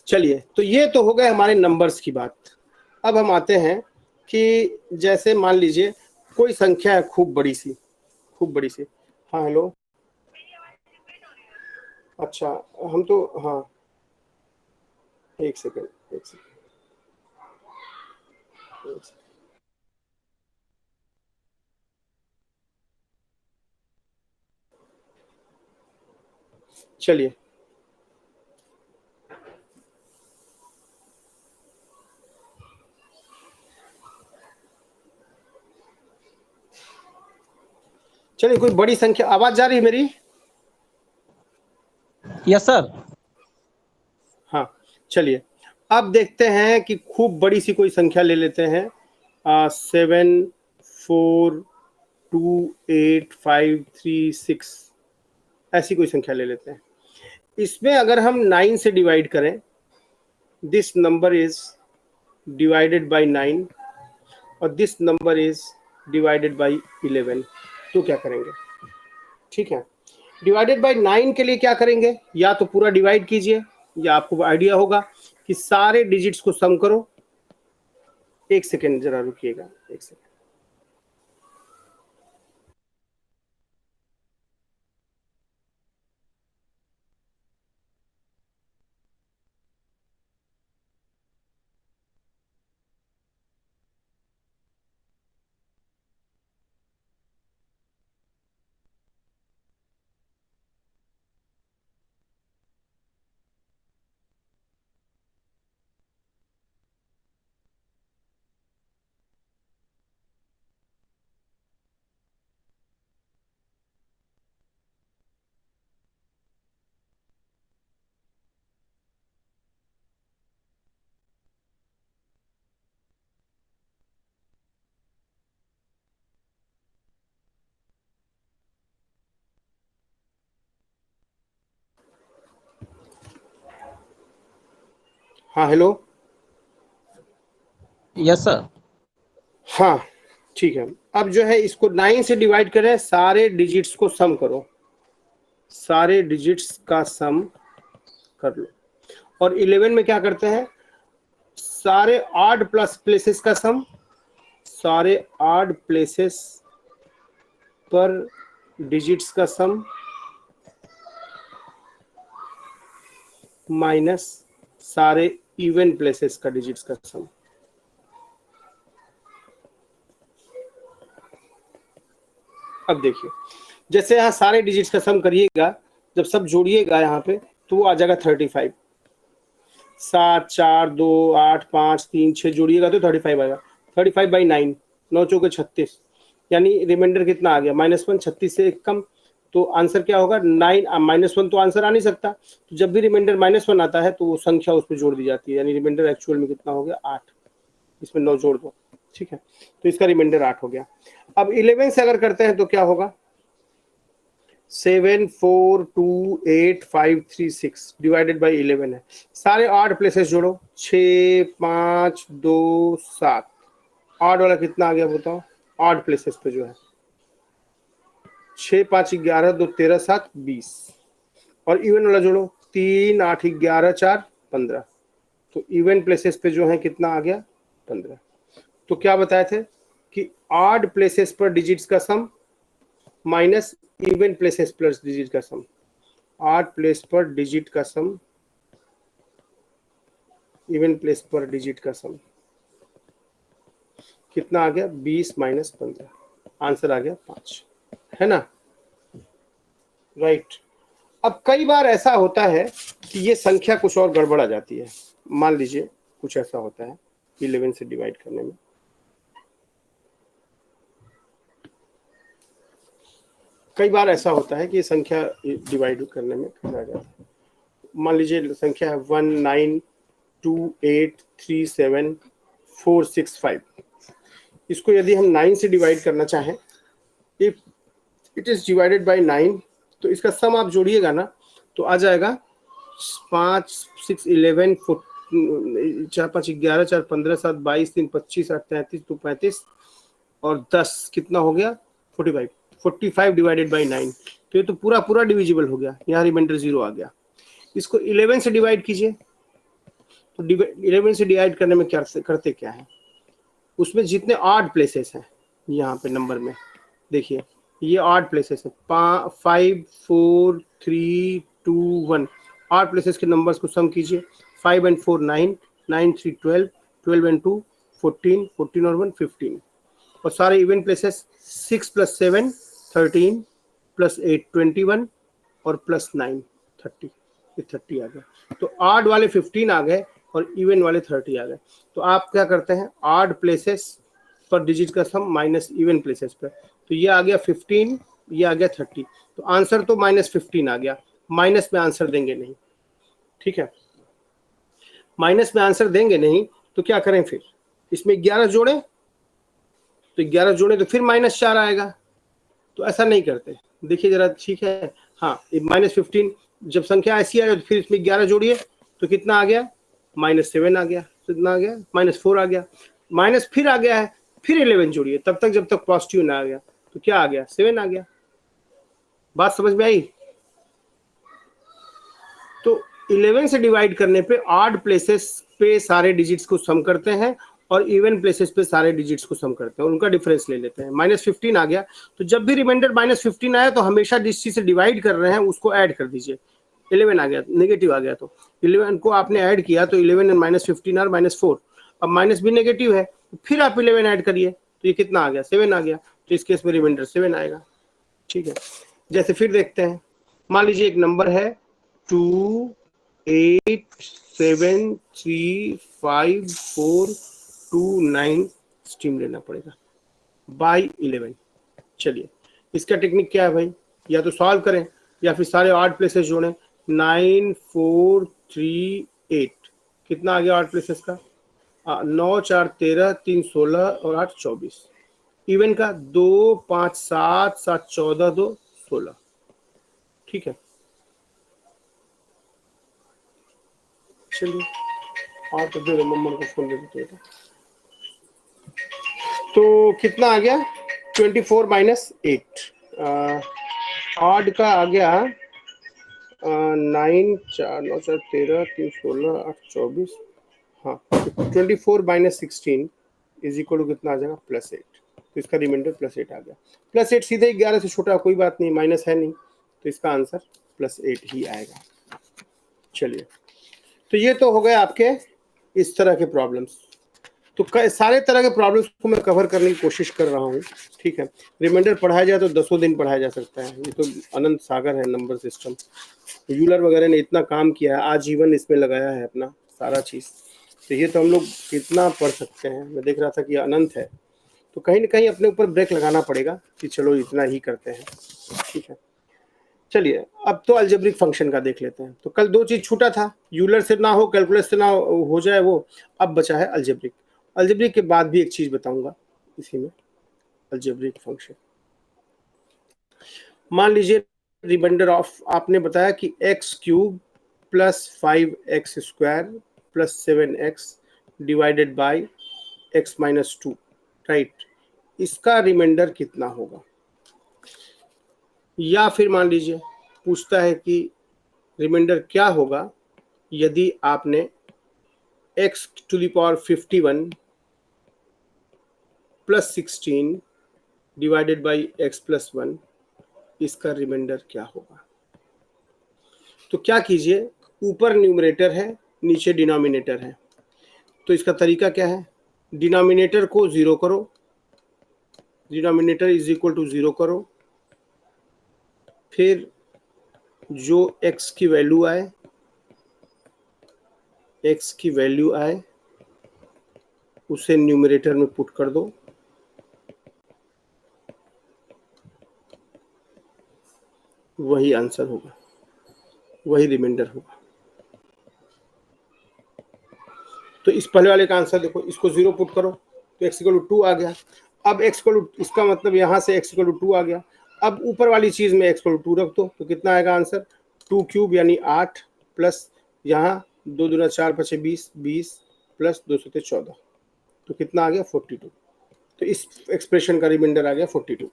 चलिए, तो ये तो हो गए हमारे नंबर्स की बात। अब हम आते हैं कि जैसे मान लीजिए कोई संख्या है खूब बड़ी सी, खूब बड़ी सी। हाँ हेलो, अच्छा, हम तो हाँ, एक सेकेंड, एक सेकेंड, एक सेकेंड। चलिए, चलिए कोई बड़ी संख्या, आवाज जा रही है मेरी? Yes sir. हाँ, चलिए, अब देखते हैं कि खूब बड़ी सी कोई संख्या ले लेते हैं। 7 4 2 8 5 3 6, ऐसी कोई संख्या ले लेते हैं। इसमें अगर हम 9 से डिवाइड करें, this number is divided by 9 और this number is divided by 11, तो क्या करेंगे? ठीक है, डिवाइडेड बाय 9 के लिए क्या करेंगे? या तो पूरा डिवाइड कीजिए, या आपको आइडिया होगा कि सारे डिजिट्स को सम करो। एक सेकेंड जरा रुकिएगा, एक सेकेंड। हाँ हेलो, यस सर। हाँ ठीक है। अब जो है इसको 9 से डिवाइड करें, सारे डिजिट्स को सम करो, सारे डिजिट्स का सम कर लो। और 11 में क्या करते हैं? सारे ऑड प्लस प्लेसेस का सम, सारे ऑड प्लेसेस पर डिजिट्स का सम माइनस सारे इवन प्लेसेस का डिजिट्स का सम। अब देखिए, जैसे यहाँ सारे डिजिट्स का सम करिएगा, जब सब जोड़िएगा यहाँ पे, तो वो आ जाएगा 35। 7 4 2 8 5 3 6 जोड़िएगा तो 35 आएगा। 35/9, 9 चौके 36, यानी रिमाइंडर कितना आ गया? -1। 36 से एक कम, तो आंसर क्या होगा? 9। -1 तो आंसर आ नहीं सकता, तो जब भी रिमाइंडर -1 आता है तो वो संख्या उस पर जोड़ दी जाती है, यानी रिमाइंडर एक्चुअल में कितना हो गया? 8। इसमें 9 जोड़ दो, ठीक है, तो इसका रिमाइंडर 8 हो गया। अब 11 से अगर करते हैं तो क्या होगा? 7 4 2 8 5 3 6 डिवाइडेड बाई 11 है। सारे 8 प्लेसेस जोड़ो, 6 5 2 7। आठ वाला कितना आ गया बताओ? 8 प्लेसेस पे जो है 6 5 11 2 13 7 20। और इवन वाला जोड़ो, 3 8 11 4 15। तो इवन प्लेसेस पे जो है कितना आ गया? 15। तो क्या बताए थे कि ऑड प्लेसेस पर डिजिट्स का sum minus even places plus digit का सम। ऑड प्लेस पर डिजिट का सम, इवन प्लेस पर डिजिट का सम कितना आ गया? 20 - 15। आंसर आ गया 5, है ना? राइट। अब कई बार ऐसा होता है कि ये संख्या कुछ और गड़बड़ आ जाती है। मान लीजिए कुछ ऐसा होता है 11 से डिवाइड करने में, कई बार ऐसा होता है कि ये संख्या डिवाइड करने में आ जाता है। मान लीजिए संख्या है 19283746 5। इसको यदि हम 9 से डिवाइड करना चाहें, if it is divided by 9, तो इसका सम आप जोड़िएगा ना, तो आ जाएगा 5 6 11 4 5 11 4 15 7 22 3 25 8 33 2 35 और 10 कितना हो गया 45 45 डिवाइडेड बाई 9। तो ये तो पूरा पूरा डिविजिबल हो गया, यहाँ रिमाइंडर 0 आ गया। इसको 11 से डिवाइड कीजिए, तो 11 से डिवाइड करने में क्या करते क्या है, उसमें जितने ऑड प्लेसेस हैं यहाँ पे नंबर में देखिए, ये ऑड प्लेसेस है 5 4 3 2 1, ऑड प्लेसेस के नंबर्स को सम कीजिए। 5 and 4 9, 9 3 12, 12 and 2 14, 14 और 1 15, और सारे इवन प्लेसेस 6 + 7 13 + 8 21 और +9 30, ये 30 आ गया। तो ऑड वाले 15 आ गए और इवन वाले 30 आ गए। तो आप क्या करते हैं, ऑड प्लेसेस पर डिजिट का सम माइनस इवन प्लेसेस पर, तो ये आ गया 15, ये आ गया 30। तो आंसर तो -15 आ गया, माइनस में आंसर देंगे नहीं, ठीक है, माइनस में आंसर देंगे नहीं। तो क्या करें फिर, इसमें 11 जोड़ें, तो 11 जोड़े तो फिर -4 आएगा। तो ऐसा नहीं करते, देखिए जरा, ठीक है। हाँ, -15 जब संख्या ऐसी आए तो फिर इसमें 11 जोड़िए, तो कितना आ गया, -7 आ गया। कितना आ गया, -4 आ गया, माइनस फिर आ गया है, फिर 11 जोड़िए, तब तक जब तक पॉजिटिव ना आ गया। तो क्या आ गया, 7 आ गया। बात समझ में आई? तो 11 से डिवाइड करने पे ऑड प्लेसेस पे सारे डिजिट्स को सम करते हैं और इवन प्लेसेस पे सारे डिजिट्स को सम करते हैं, उनका डिफरेंस ले लेते हैं। -15 आ गया, तो जब भी रिमाइंडर -15 आया तो हमेशा जिस चीज से डिवाइड कर रहे हैं उसको ऐड कर दीजिए। 11 आ गया, नेगेटिव आ गया, तो 11 को आपने ऐड किया, तो 11 and -15 और -4, अब माइनस भी नेगेटिव है, फिर आप 11 ऐड करिए, तो ये कितना आ गया, 7 आ गया। तो इस केस में रिमाइंडर 7 आएगा, ठीक है। जैसे फिर देखते हैं, मान लीजिए एक नंबर है 2 8 7 3 5 4 2 9, स्ट्रीम लेना पड़ेगा बाई 11। चलिए, इसका टेक्निक क्या है भाई, या तो सॉल्व करें या फिर सारे ऑड प्लेसेस जोड़ें। 9 4 3 8, कितना आ गया ऑड प्लेसेस का, 9 4 13 3 16 और 8 24। इवन का 2 5 7 7 14 2 16, ठीक है। चलिए, और तो दे दो, मम्मा को फोन दे देते हैं। तो कितना आ गया, 24 - 8, ऑड का आ गया 9 4 9 4 13 3 16 8 24, हाँ 24 - 16 इज इक्वल टू कितना आ जाएगा, +8। तो इसका रिमाइंडर +8 आ गया। +8 सीधे 11 से छोटा, कोई बात नहीं, माइनस है नहीं, तो इसका आंसर +8 ही आएगा। चलिए, तो ये तो हो गए आपके इस तरह के प्रॉब्लम्स। तो सारे तरह के प्रॉब्लम्स को मैं कवर करने की कोशिश कर रहा हूँ, ठीक है। रिमाइंडर पढ़ाया जाए तो 10 दिन पढ़ाया जा सकता है, ये तो अनंत सागर है नंबर सिस्टम। यूलर वगैरह ने इतना काम किया है, आजीवन इसमें लगाया है अपना सारा चीज़, तो ये तो हम लोग कितना पढ़ सकते हैं। मैं देख रहा था कि अनंत है, तो कहीं ना कहीं अपने ऊपर ब्रेक लगाना पड़ेगा कि चलो इतना ही करते हैं, ठीक है। चलिए, अब तो अलजेब्रिक फंक्शन का देख लेते हैं। तो कल 2 चीज छूटा था, यूलर से ना हो, कैलकुलस से ना हो जाए वो, अब बचा है अलजेब्रिक। अलजेब्रिक के बाद भी एक चीज बताऊंगा इसी में, अलजेब्रिक फंक्शन। मान लीजिए रिमाइंडर ऑफ, आपने बताया कि x³ + 5x² + 7x divided by x - 2, right. इसका रिमाइंडर कितना होगा, या फिर मान लीजिए पूछता है कि रिमाइंडर क्या होगा यदि आपने x⁵ + 16 डिवाइडेड बाई x + 1, इसका रिमाइंडर क्या होगा। तो क्या कीजिए, ऊपर न्यूमरेटर है, नीचे डिनोमिनेटर है, तो इसका तरीका क्या है, डिनोमिनेटर को 0 करो, डिनोमिनेटर इज इक्वल टू 0 करो, फिर जो x की वैल्यू आए, x की वैल्यू आए उसे न्यूमरेटर में पुट कर दो, वही आंसर होगा, वही रिमाइंडर होगा। तो इस पहले वाले का आंसर देखो, इसको 0 पुट करो तो x = 2 आ गया। अब इसका मतलब यहाँ से x = 2 आ गया। अब ऊपर वाली चीज में x = 2 रख दो, तो कितना आएगा आंसर, 2 क्यूब यानी 8 प्लस यहाँ 2 दूना 4 पचे 20, 20 प्लस 2 सौ 14, तो कितना आ गया 42। तो इस एक्सप्रेशन का रिमाइंडर आ गया 42।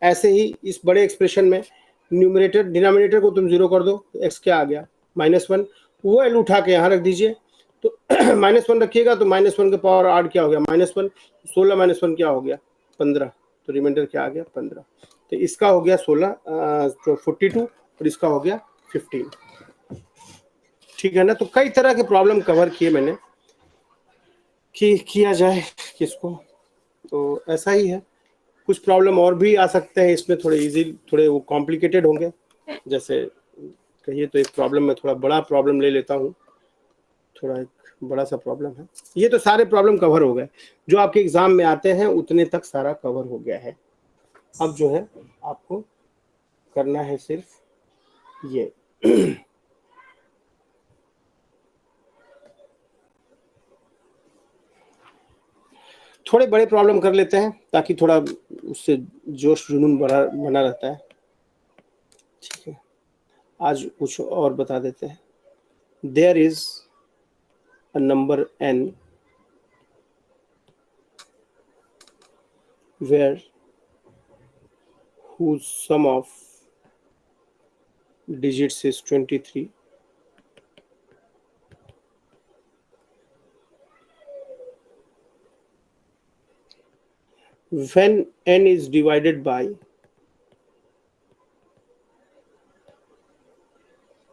ऐसे ही इस बड़े एक्सप्रेशन में न्यूमरेटर डिनोमिनेटर को तुम जीरो कर दो, एक्स क्या आ गया -1, वो एल उठा के यहाँ रख दीजिए, तो -1 रखिएगा तो -1 के पावर 8 क्या हो गया -1, 16 -1 क्या हो गया 15, तो रिमाइंडर क्या आ गया 15। तो इसका हो गया 42 और इसका हो गया 15। ठीक है ना। तो कई तरह के प्रॉब्लम कवर किए मैंने कि किया जाए किसको, तो ऐसा ही है। कुछ प्रॉब्लम और भी आ सकते हैं इसमें, थोड़े इजी, थोड़े वो कॉम्प्लिकेटेड होंगे। जैसे कहिए तो एक प्रॉब्लम में थोड़ा बड़ा प्रॉब्लम ले लेता हूँ, थोड़ा एक बड़ा सा प्रॉब्लम है। ये तो सारे प्रॉब्लम कवर हो गए जो आपके एग्जाम में आते हैं, उतने तक सारा कवर हो गया है। अब जो है आपको करना है सिर्फ ये थोड़े बड़े प्रॉब्लम कर लेते हैं ताकि थोड़ा उससे जोश जुनून बना रहता है। ठीक है, आज कुछ और बता देते हैं। There is a number n where whose sum of digits is 23, when n is divided by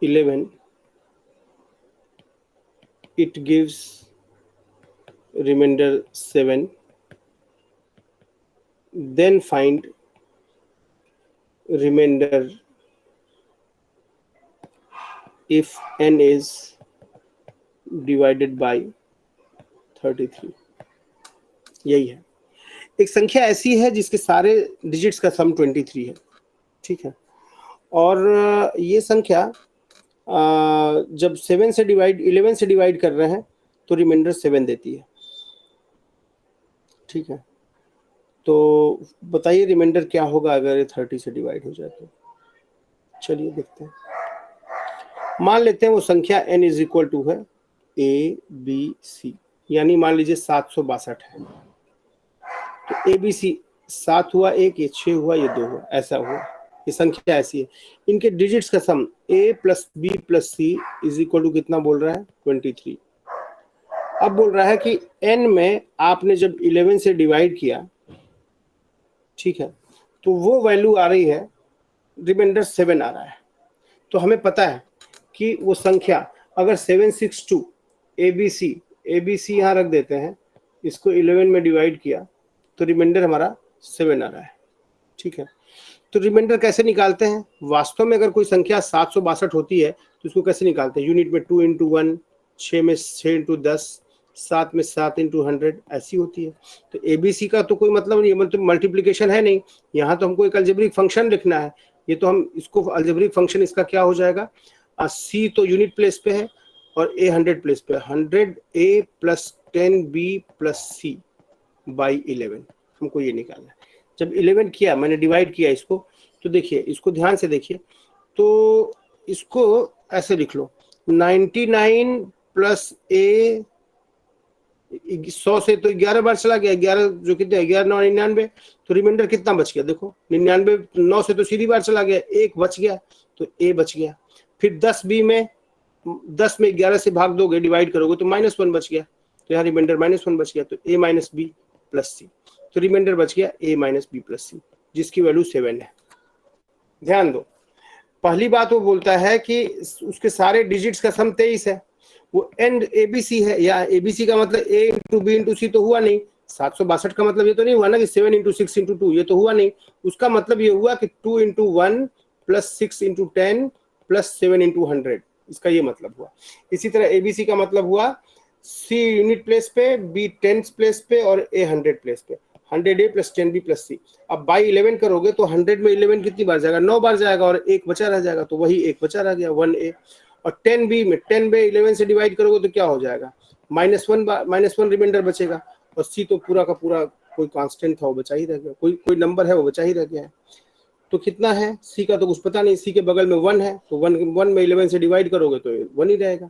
11, it gives remainder 7. Then find remainder if n is divided by 33। यही है, एक संख्या ऐसी है जिसके सारे डिजिट्स का सम 23 है। ठीक है, और ये संख्या जब 11 से डिवाइड कर रहे हैं तो रिमाइंडर 7 देती है। ठीक है, तो बताइए रिमाइंडर क्या होगा अगर ये 30 से डिवाइड हो जाए तो। चलिए देखते हैं। मान लेते हैं वो संख्या n इज इक्वल टू है ABC, यानी मान लीजिए 762 है। तो ABC 7 हुआ, एक ये 6 हुआ, ये 2 हुआ, ऐसा हुआ। ये संख्या ऐसी है, इनके डिजिट्स का sum A plus B plus C is equal to कितना बोल रहा है 23। अब बोल रहा है कि n में आपने जब 11 से डिवाइड किया, ठीक है, तो वो वैल्यू आ रही है रिमाइंडर 7 आ रहा है। तो हमें पता है कि वो संख्या अगर 762 ABC यहाँ रख देते हैं, इसको 11 में डिवाइड किया तो रिमाइंडर हमारा 7 आ रहा है। ठीक है, तो रिमाइंडर कैसे निकालते हैं? वास्तव में अगर कोई संख्या 762 होती है तो उसको कैसे निकालते हैं? यूनिट में 2 इंटू 1, 6 में 6 इंटू 10, 7 में 7 इंटू 100, ऐसी होती है। तो ABC का तो कोई मतलब नहीं, मतलब मल्टीप्लीकेशन है नहीं, यहाँ तो हमको एक अलजेब्रिक फंक्शन लिखना है। ये तो हम इसको अलजेब्रिक फंक्शन, इसका क्या हो जाएगा, C तो यूनिट प्लेस पे है और A 100 प्लेस पे, 100A plus 10B plus C by 11, हमको ये निकालना है। जब 11 किया, मैंने डिवाइड किया इसको, तो देखिए इसको ध्यान से देखिए, तो इसको ऐसे लिख लो 99 प्लस A, 100 से तो 11 बार चला गया, 11 जो कितने 11 9 99, तो रिमाइंडर कितना बच गया देखो 99, 9 से तो सीधी बार चला गया, एक बच गया, तो A बच गया। फिर 10B में 10 में 11 से भाग दोगे, डिवाइड करोगे तो -1 बच गया, तो यहाँ रिमाइंडर -1 बच गया, तो A minus B plus C, तो रिमाइंडर बच गया A minus B plus C, जिसकी वैल्यू 7 है। ध्यान दो, पहली बात वो बोलता है कि उसके सारे डिजिट्स का सम 23 है, वो एंड ABC है, या ABC का मतलब A into B into C तो हुआ नहीं, 762 का मतलब ये तो नहीं हुआ ना कि 7 इंटू 6 इंटू 2, ये तो हुआ नहीं। उसका मतलब ये हुआ कि 2 into 1 plus 6 into 10 plus 7 into 100, इसका ये मतलब हुआ। इसी तरह ABC का मतलब हुआ C यूनिट प्लेस पे, B टेंस प्लेस पे और A 100 प्लेस पे, 100A plus 10B plus C। अब बाई 11 करोगे तो 100 में 11 कितनी बार जाएगा, 9 बार जाएगा, और एक बचा रह जाएगा, तो वही एक बचा रह गया 1A। और 10B में 10 में 11 से डिवाइड करोगे तो क्या हो जाएगा, -1 रिमाइंडर बचेगा, और C तो पूरा का पूरा कोई कांस्टेंट था वो बचा ही रह गया, कोई नंबर है वो बचा ही रह गया है। तो कितना है, सी का तो कुछ पता नहीं, सी के बगल में 1 है, तो 1 में 11 से डिवाइड करोगे तो 1 ही रहेगा।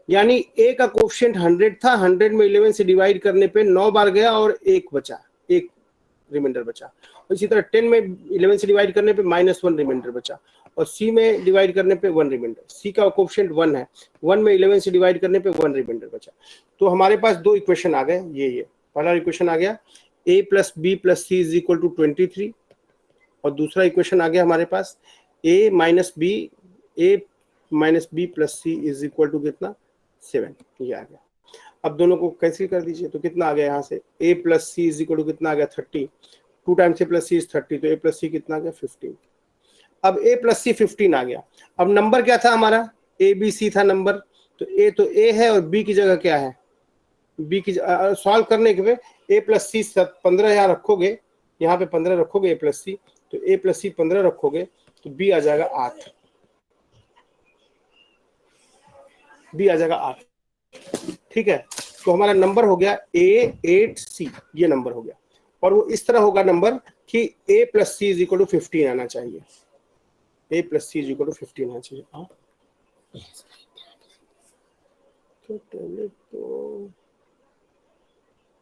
यानी ए का कोफिशिएंट 100 था, 100 में 11 से डिवाइड करने पे 9 बार गया और 1 बचा, 1 रिमाइंडर बचा। इसी तरह 10 में 11 से डिवाइड करने पे -1 रिमाइंडर बचा, और सी में डिवाइड करने पे 1 रिमाइंडर। सी का कोफिशिएंट 1 है, 1 में 11 से डिवाइड करने पे 1 रिमाइंडर बचा। तो हमारे पास दो इक्वेशन आ गए, ये पहला इक्वेशन आ गया a plus B plus C is equal to 23, और दूसरा इक्वेशन आ गया हमारे पास a minus B plus C is equal to कितना 7, ये आ गया। अब दोनों को कैंसिल कर दीजिए, तो कितना आ गया यहाँ से, a plus C is equal to कितना आ गया 30, 2 times a plus C is 30, तो a प्लस सी कितना आ गया 15। अब a प्लस सी 15 आ गया। अब नंबर क्या था हमारा, a b c था नंबर, तो a है और b की जगह क्या है, b की सॉल्व करने के a प्लस सी 15 यहाँ रखोगे, यहाँ पे 15 रखोगे a प्लस सी, तो a प्लस सी 15 रखोगे तो b आ जाएगा 8, b आ जाएगा 8, ठीक है। तो हमारा नंबर हो गया A8C, ये नंबर हो गया। और वो इस तरह होगा नंबर कि a plus C is equal to 15 आना चाहिए, a plus C is equal to 15 आना चाहिए। तो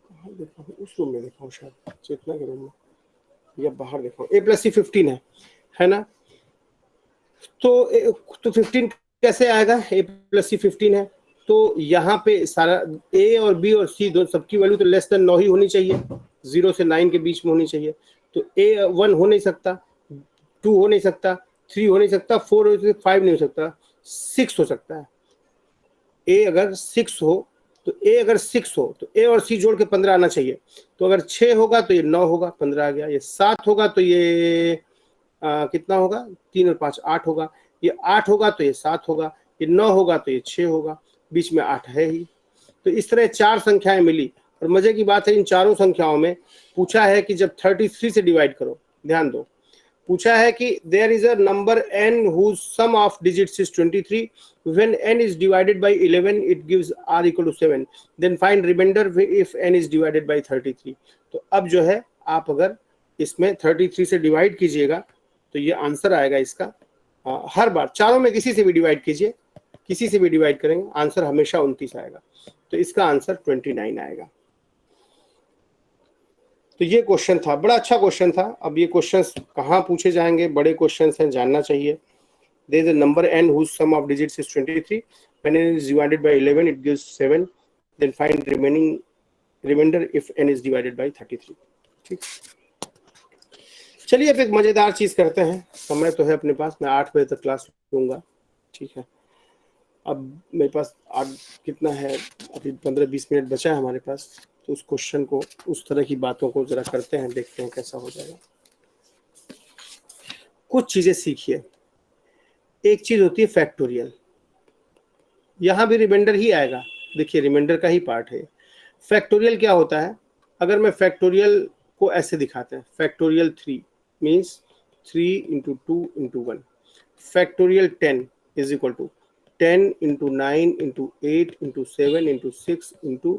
कहाँ देखा हूँ, उस रूम में देखा हूँ शायद, चेतना के रूम में या बाहर देखा हूँ। a प्लस सी 15 है ना, तो 15 कैसे आएगा, a प्लस सी 15 है, तो यहाँ पे सारा a और b और c दो सबकी वैल्यू तो लेस देन 9 ही होनी चाहिए, 0 से 9 के बीच में होनी चाहिए। तो a 1 हो नहीं सकता, 2 हो नहीं सकता, 3 हो नहीं सकता, 4 हो सकता, 5 नहीं हो सकता, 6 हो सकता है। a अगर 6 हो तो a और c जोड़ के 15 आना चाहिए। तो अगर 6 होगा तो ये 9 होगा, 15 आ गया। ये 7 होगा तो ये कितना होगा, 3 और 5 8 होगा। ये 8 होगा तो ये 7 होगा, ये 9 होगा तो ये 6 होगा, बीच में 8 है ही। तो इस तरह 4 संख्याएं मिली। और मजे की बात है, इन चारों संख्याओं में पूछा है कि जब 33 से डिवाइड करो, ध्यान दो, पूछा है कि there is a number n whose sum of digits is 23, when n is divided by 11 it gives r equal to 7, then find remainder if n is divided by 33। तो अब जो है आप अगर इसमें 33 से डिवाइड कीजिएगा तो ये आंसर आएगा इसका। हर बार चारों में किसी से भी डिवाइड कीजिए, किसी से भी डिवाइड करेंगे आंसर हमेशा 29 आएगा। तो इसका आंसर 29 आएगा। तो ये क्वेश्चन था, बड़ा अच्छा क्वेश्चन था। अब ये क्वेश्चंस कहाँ पूछे जाएंगे, बड़े क्वेश्चंस हैं, जानना चाहिए। There is a number n whose sum of digits is 23. When n is divided by 11, it gives 7. Then find remainder if n is divided by 33. ठीक, चलिए अब एक मजेदार चीज करते हैं। समय तो है अपने पास, मैं 8 बजे तक क्लास लूंगा, ठीक है। अब मेरे पास कितना है, अभी 15-20 मिनट बचा है हमारे पास। तो उस क्वेश्चन को, उस तरह की बातों को जरा करते हैं, देखते हैं कैसा हो जाएगा। कुछ चीजें सीखिए। एक चीज होती है फैक्टोरियल, यहां भी रिमाइंडर ही आएगा, देखिए रिमाइंडर का ही पार्ट है। फैक्टोरियल क्या होता है, अगर मैं फैक्टोरियल को ऐसे दिखाते हैं, factorial 3 means 3 into 2 into 1। Factorial 10 is equal to 10 into 9 into 8 into 7 into 6 into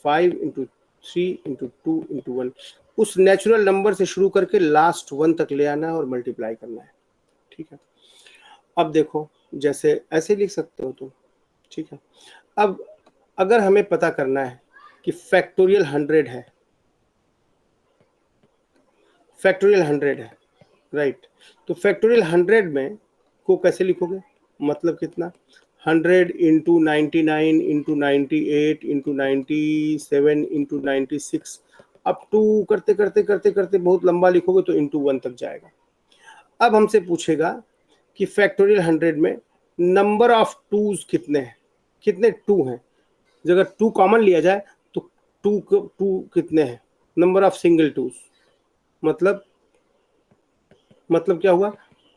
5 into 3 into 2 into 1। उस नेचुरल नंबर से शुरू करके लास्ट 1 तक ले आना है और मल्टीप्लाई करना है, ठीक है। अब देखो, जैसे ऐसे लिख सकते हो तुम, ठीक है। अब अगर हमें पता करना है कि फैक्टोरियल 100 है, फैक्टोरियल 100 है, राइट। तो फैक्टोरियल 100 में को कैसे लिखोगे, मतलब कितना, 100 into 99 into 98 into 97 into 96 up to करते करते करते करते बहुत लंबा लिखोगे तो इंटू 1 तक जाएगा। अब हमसे पूछेगा कि फैक्टोरियल 100 में नंबर ऑफ टूज कितने हैं, कितने 2 हैं। अगर 2 कॉमन लिया जाए तो 2 कितने हैं, नंबर ऑफ सिंगल टूज, मतलब क्या हुआ,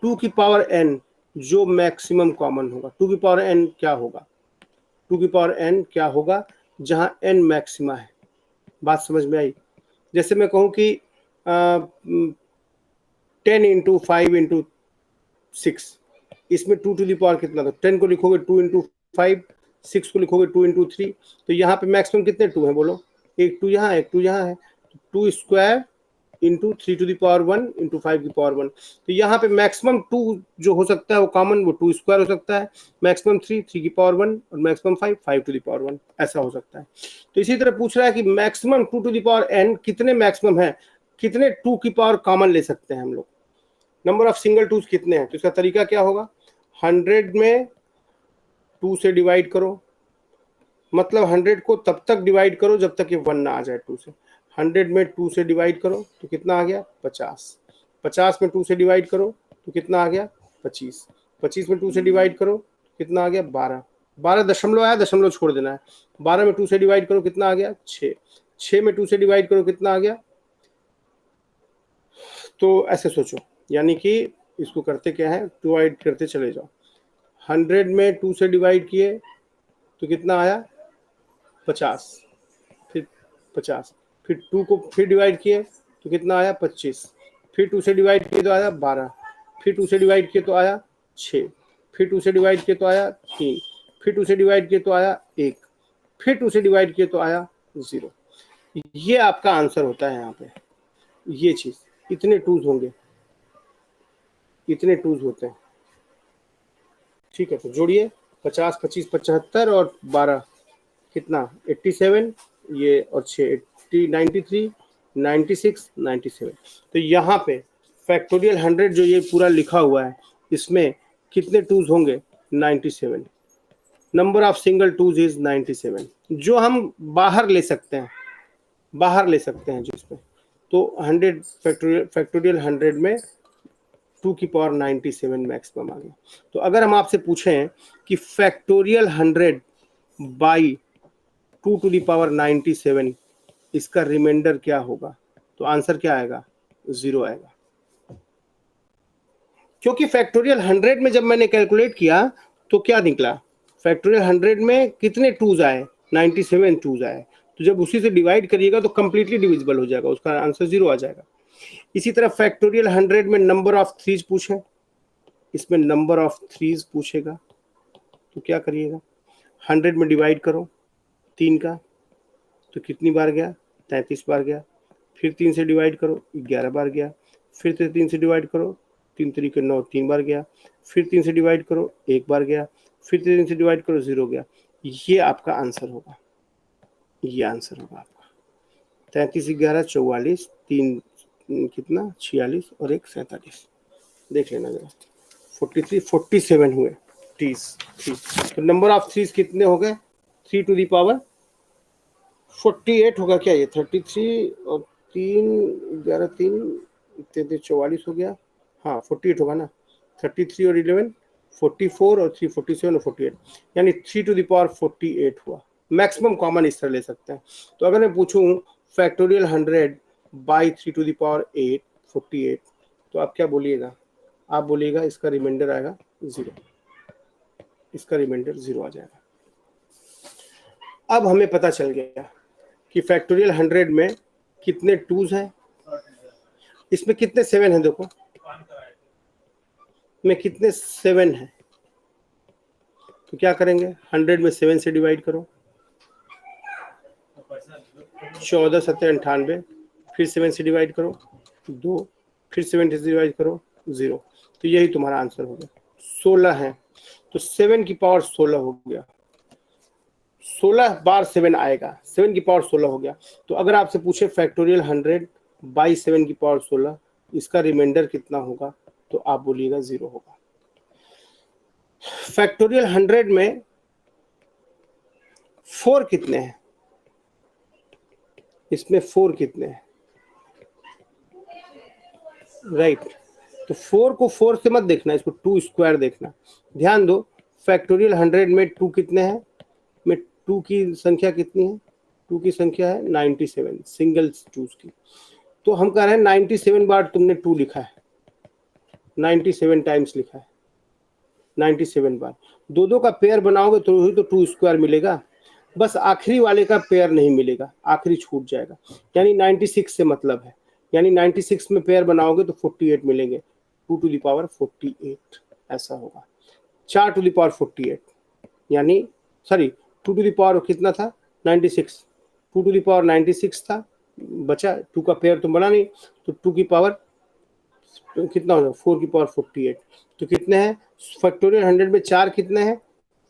2 की पावर n जो मैक्सिमम कॉमन होगा। 2 की पावर n क्या होगा, 2 की पावर n क्या होगा जहां n मैक्सिमा है। बात समझ में आई। जैसे मैं कहूं कि 10 इंटू 5 इंटू 6, इसमें 2 टू द पावर कितना था, 10 को लिखोगे 2 इंटू 5, 6 को लिखोगे 2 इंटू 3, तो यहाँ पे मैक्सिमम कितने 2 हैं बोलो, एक 2 यहाँ, एक 2 यहाँ है, 2 square into 3 to the power 1 into 5 की पावर 1। तो यहाँ पे मैक्सिमम 2 जो हो सकता है वो कॉमन, वो 2 स्क्वायर हो सकता है, मैक्सिमम 3 की पावर 1 और मैक्सिमम 5 टू द पावर 1, ऐसा हो सकता है। तो इसी तरह पूछ रहा है कि maximum 2 to the power n कितने मैक्सिमम है, कितने 2 की पावर कॉमन ले सकते हैं हम लोग, नंबर ऑफ सिंगल टूज कितने हैं। तो इसका तरीका क्या होगा, 100 में 2 से डिवाइड करो, मतलब 100 को तब तक डिवाइड करो जब तक ये 1 ना आ जाए 2 से। 100 में 2 से डिवाइड करो तो कितना आ गया 50, 50 में 2 से डिवाइड करो तो कितना आ गया 25, 25 में 2 से डिवाइड करो तो कितना आ गया 12, 12 दशमलव आया, दशमलव छोड़ देना है। 12 में 2 से डिवाइड करो कितना आ गया 6, 6 में 2 से डिवाइड करो कितना आ गया। तो ऐसे सोचो, यानी कि इसको करते क्या है, डिवाइड करते चले जाओ। 100 में 2 से डिवाइड किए तो कितना आया 50, फिर 50, फिर 2 को फिर डिवाइड किए तो कितना आया 25, फिर 2 से डिवाइड किए तो आया 12, फिर 2 से डिवाइड किए तो आया 6, फिर 2 से डिवाइड किए तो आया 3, फिर 2 से डिवाइड किए तो आया 1, फिर 2 से डिवाइड किए तो आया 0। ये आपका आंसर होता है यहाँ पे, ये चीज, इतने टूज होंगे, इतने टूज होते हैं। ठीक है, तो जोड़िए 50, 25, 75 और 12 कितना 87, ये और 6 80, 93, 96, 97। तो यहाँ पे फैक्टोरियल 100 जो ये पूरा लिखा हुआ है, इसमें कितने टूज होंगे 97, number of single twos is 97, जो हम बाहर ले सकते हैं, बाहर ले सकते हैं जिसमें। तो 100 फैक्टोरियल 100 में 2 की पावर 97 मैक्सिमम आ गया। तो अगर हम आपसे पूछें कि factorial 100 by 2 to the power 97 इसका रिमाइंडर क्या होगा, तो आंसर क्या आएगा 0 आएगा। क्योंकि फैक्टोरियल 100 में जब मैंने कैलकुलेट किया तो क्या निकला, फैक्टोरियल 100 में कितने टूज आए 97 टूज आए, तो जब उसी से डिवाइड करिएगा तो कंप्लीटली डिविजिबल हो जाएगा, उसका आंसर 0 आ जाएगा। इसी तरह फैक्टोरियल 100 में नंबर ऑफ थ्रीज पूछे, इसमें नंबर ऑफ थ्रीज पूछेगा तो क्या करिएगा, 100 में डिवाइड करो 3 का तो कितनी बार गया 33 बार गया, फिर 3 से डिवाइड करो 11 बार गया, फिर से 3 से डिवाइड करो 3 तरीके 9 3 बार गया, फिर 3 से डिवाइड करो 1 बार गया, फिर 3 से डिवाइड करो 0 गया। ये आपका आंसर होगा, ये आंसर होगा आपका 33 11 44 3 कितना 46 और 1 47। देख लेना जरा 43 47 हुए ट्रीज, तो नंबर ऑफ थ्रीज कितने हो गए 3 टू दी पावर 48 होगा क्या, ये 33 और 3 11 3 33 44 हो गया, हाँ 48 होगा ना, 33 और 11 44 और 3 47 और 48, यानी 3 टू द पावर 48 हुआ। मैक्सिमम कॉमन इस तरह ले सकते हैं। तो अगर मैं पूछूं factorial 100 by 3 to the power 8 48, तो आप क्या बोलिएगा, आप बोलिएगा इसका रिमाइंडर आएगा 0, इसका रिमाइंडर 0 आ जाएगा। अब हमें पता चल गया कि फैक्टोरियल 100 में कितने टूज हैं, इसमें कितने 7 हैं, देखो में कितने 7 हैं, तो क्या करेंगे 100 में 7 से डिवाइड करो, 14 7 98, फिर 7 से डिवाइड करो 2, फिर 7 से डिवाइड करो 0, तो यही तुम्हारा आंसर हो गया 16 है। तो 7 की पावर 16 हो गया, 16 बार 7 आएगा, 7 की पावर 16 हो गया। तो अगर आपसे पूछे फैक्टोरियल 100 बाई 7 की पावर 16 इसका रिमाइंडर कितना होगा, तो आप बोलिएगा 0 होगा। फैक्टोरियल 100 में 4 कितने हैं, इसमें 4 कितने हैं, राइट। तो 4 को 4 से मत देखना, इसको 2 स्क्वायर देखना। ध्यान दो फैक्टोरियल 100 में 2 कितने हैं, में 2 की संख्या कितनी है, 2 की संख्या है 97 सिंगल टूज की। तो हम कह रहे हैं 97 बार तुमने 2 लिखा है, 97 टाइम्स लिखा है, 97 बार, दो दो का पेयर बनाओगे तो ही तो 2 स्क्वायर मिलेगा, बस आखिरी वाले का पेयर नहीं मिलेगा, आखिरी छूट जाएगा, यानी 96 से मतलब है, यानी 96 में पेयर बनाओगे तो 48 मिलेंगे, 2 टू द पावर 48 ऐसा होगा, 4 टू द पावर 48, यानी सॉरी 2 टू द पावर कितना था 96, 2 टू द पावर 96 था, बचा, 2 का पेयर तो बना नहीं, तो 2 की पावर तो कितना हो जाएगा 4 की पावर 48। तो कितने हैं फैक्टोरियल 100 में 4 कितने हैं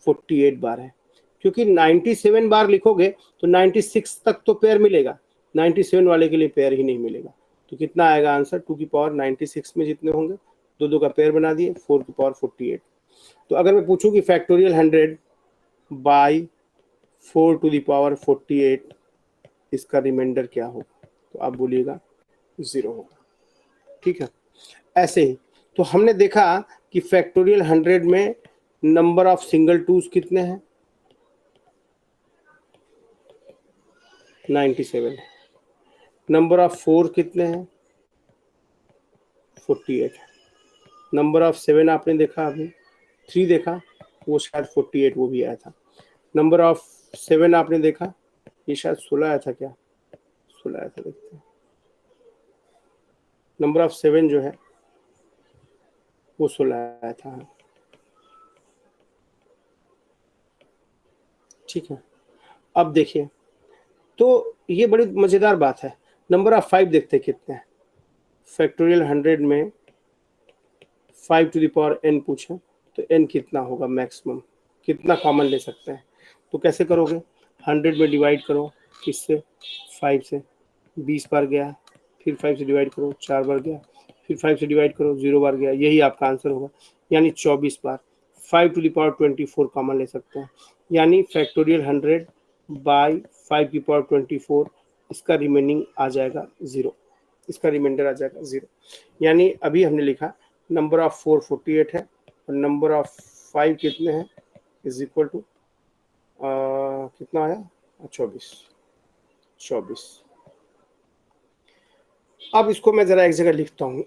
48 बार है। क्योंकि 97 बार लिखोगे तो 96 तक तो पेयर मिलेगा, 97 वाले के लिए पेयर ही नहीं मिलेगा। तो कितना आएगा आंसर 2 की पावर 96 में जितने होंगे, दो दो का पेयर बना दिए, 4 की पावर 48। तो अगर मैं पूछूं कि factorial 100 by 4 to the power 48 इसका रिमाइंडर क्या होगा, तो आप बोलिएगा 0 होगा। ठीक है, ऐसे ही तो हमने देखा कि फैक्टोरियल 100 में नंबर ऑफ सिंगल टूज कितने हैं 97, नंबर ऑफ 4 कितने हैं 48, नंबर ऑफ 7 आपने देखा, अभी 3 देखा, वो शायद 48 वो भी आया था। नंबर ऑफ 7 आपने देखा, ये शायद 16 आया था, क्या 16 आया था, देखते हैं। नंबर ऑफ 7 जो है वो 16 आया था। ठीक है, अब देखिए, तो ये बड़ी मजेदार बात है। नंबर ऑफ 5 देखते हैं कितने हैं फैक्टोरियल 100 में, 5 टू द पावर n पूछे तो n कितना होगा मैक्सिमम, कितना कॉमन ले सकते हैं। तो कैसे करोगे 100 में डिवाइड करो किससे 5 से, 20 बार गया, फिर 5 से डिवाइड करो 4 बार गया, फिर 5 से डिवाइड करो 0 बार गया, यही आपका आंसर होगा, यानी 24 बार। 5 टू द पावर 24 कॉमन ले सकते हैं, यानी फैक्टोरियल 100 बाई 5 की पावर 24, इसका रिमेनिंग आ जाएगा 0, इसका रिमाइंडर आ जाएगा 0। यानी अभी हमने लिखा नंबर ऑफ 4 48 है और नंबर ऑफ 5 कितने हैं इज इक्वल टू कितना आया 24। अब इसको मैं जरा एक जगह लिखता हूँ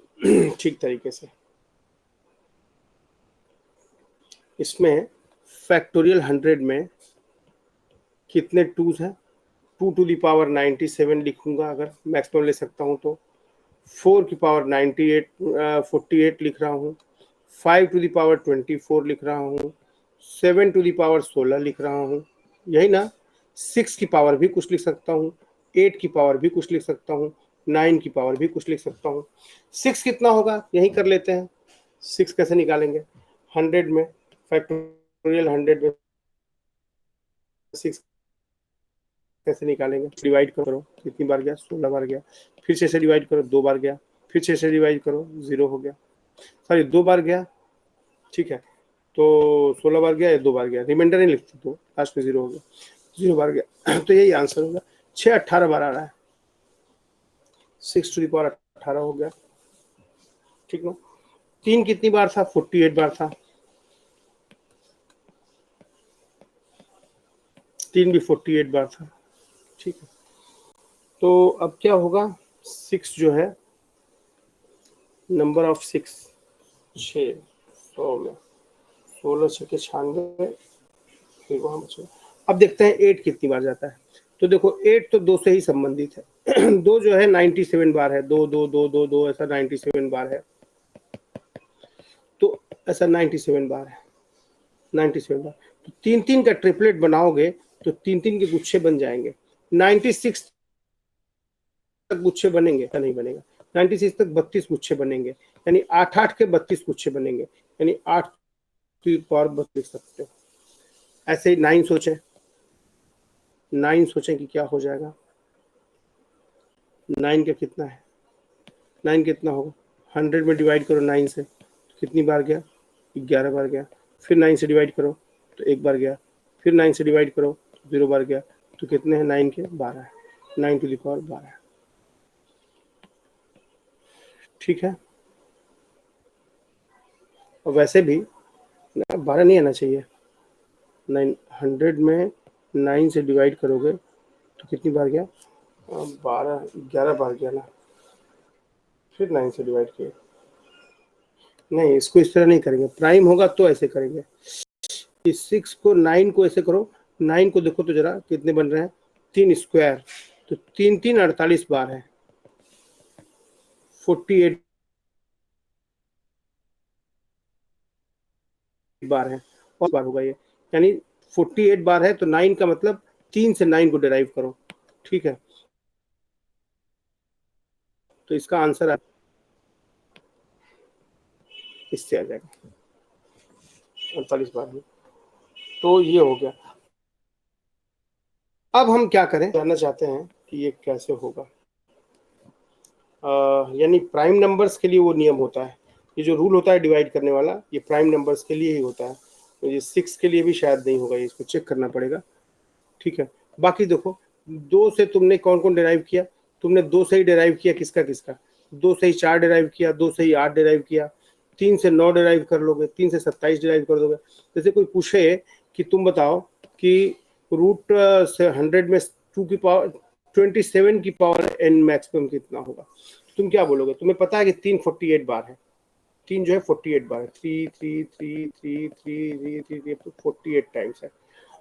ठीक तरीके से। इसमें फैक्टोरियल 100 में कितने टूज हैं, 2 टू द पावर 97 लिखूंगा अगर मैक्सिमम ले सकता हूँ तो, 4 की पावर 98 48 लिख रहा हूँ, 5 टू द पावर 24 लिख रहा हूँ, 7 टू द पावर 16 लिख रहा हूँ, यही ना, 6 की पावर भी कुछ लिख सकता हूँ, 8 की पावर भी कुछ लिख सकता हूँ, 9 की पावर भी कुछ लिख सकता हूँ। 6 कितना होगा यही कर लेते हैं, 6 कैसे निकालेंगे 100 में, फैक्टोरियल 100 में 6 कैसे निकालेंगे, डिवाइड करो कितनी बार गया 16 बार गया, फिर 6 से डिवाइड करो 2 बार गया, फिर 6 से डिवाइड करो 0 हो गया, सॉरी 2 बार गया। ठीक है, तो 16 बार गया या 2 बार गया, रिमाइंडर नहीं लिखते तो लास्ट में 0 हो गया, 0 बार गया तो यही आंसर होगा। 6 18 बार आ रहा है, 6 टू द पावर 18 हो गया। ठीक ना, 3 कितनी बार था 48 बार था, 3 भी 48 बार था। ठीक है, तो अब क्या होगा 6 जो है नंबर ऑफ 6 600 में 16 6 96, फिर वहां बचे। अब देखते हैं 8 कितनी बार जाता है, तो देखो 8 तो 2 से ही संबंधित है 2 जो है 97 बार है, 2 2 2 2 2 ऐसा 97 बार है, तो ऐसा 97 बार है, 97 बार, तो 3 3 का ट्रिपलेट बनाओगे तो 3 3 के गुच्छे बन जाएंगे, 96 तक गुच्छे बनेंगे या नहीं बनेगा, 96 तक 32 गुच्छे बनेंगे, यानी 8 8 के 32 गुच्छे बनेंगे, यानी 8 की पावर 32 लिख सकते हो। ऐसे ही 9 सोचें, 9 सोचें कि क्या हो जाएगा, 9 का कितना है, 9 कितना होगा 100 में डिवाइड करो 9 से तो कितनी बार गया 11 बार गया, फिर 9 से डिवाइड करो तो 1 बार गया, फिर 9 से डिवाइड करो तो 0 बार गया, तो कितने हैं 9 के 12 है, 9 टू द पावर 12। ठीक है, और वैसे भी 12 नहीं आना चाहिए, 900 में 9 से डिवाइड करोगे तो कितनी बार गया 12 11 बार गया ना, फिर 9 से डिवाइड किया, नहीं इसको इस तरह नहीं करेंगे, प्राइम होगा तो ऐसे करेंगे, इस 6 को 9 को ऐसे करो, 9 को देखो तो जरा कितने बन रहे हैं 3 स्क्वायर, तो 3 3 48 बार है, 48 बार है, और बार होगा ये, यानी 48 बार है, तो 9 का मतलब 3 से 9 को डिराइव करो। ठीक है, तो इसका आंसर इससे आ जाएगा 48 बार में। तो ये हो गया। अब हम क्या करें, जानना चाहते हैं कि ये कैसे होगा। यानी प्राइम नंबर्स के लिए वो नियम होता है, ये जो रूल होता है डिवाइड करने वाला, ये प्राइम नंबर्स के लिए ही होता है। तो ये 6 के लिए भी शायद नहीं होगा, इसको चेक करना पड़ेगा। ठीक है, बाकी देखो 2 से तुमने कौन कौन डिराइव किया, तुमने 2 से ही डिराइव किया, किसका किसका, 2 से ही 4 डिराइव किया, 2 से ही 8 डिराइव किया, 3 से 9 डिराइव कर लोगे, 3 से 27 डिराइव कर दोगे। जैसे कोई पूछे कि तुम बताओ कि रूट से 100 में 2 की पावर 27 की पावर n मैक्सिमम कितना होगा, तुम क्या बोलोगे? तुम्हें पता है कि 3 48 बार है, 3 जो है 48 बार है, 3 3 3 3 3 3 3 तो 48 टाइम्स है।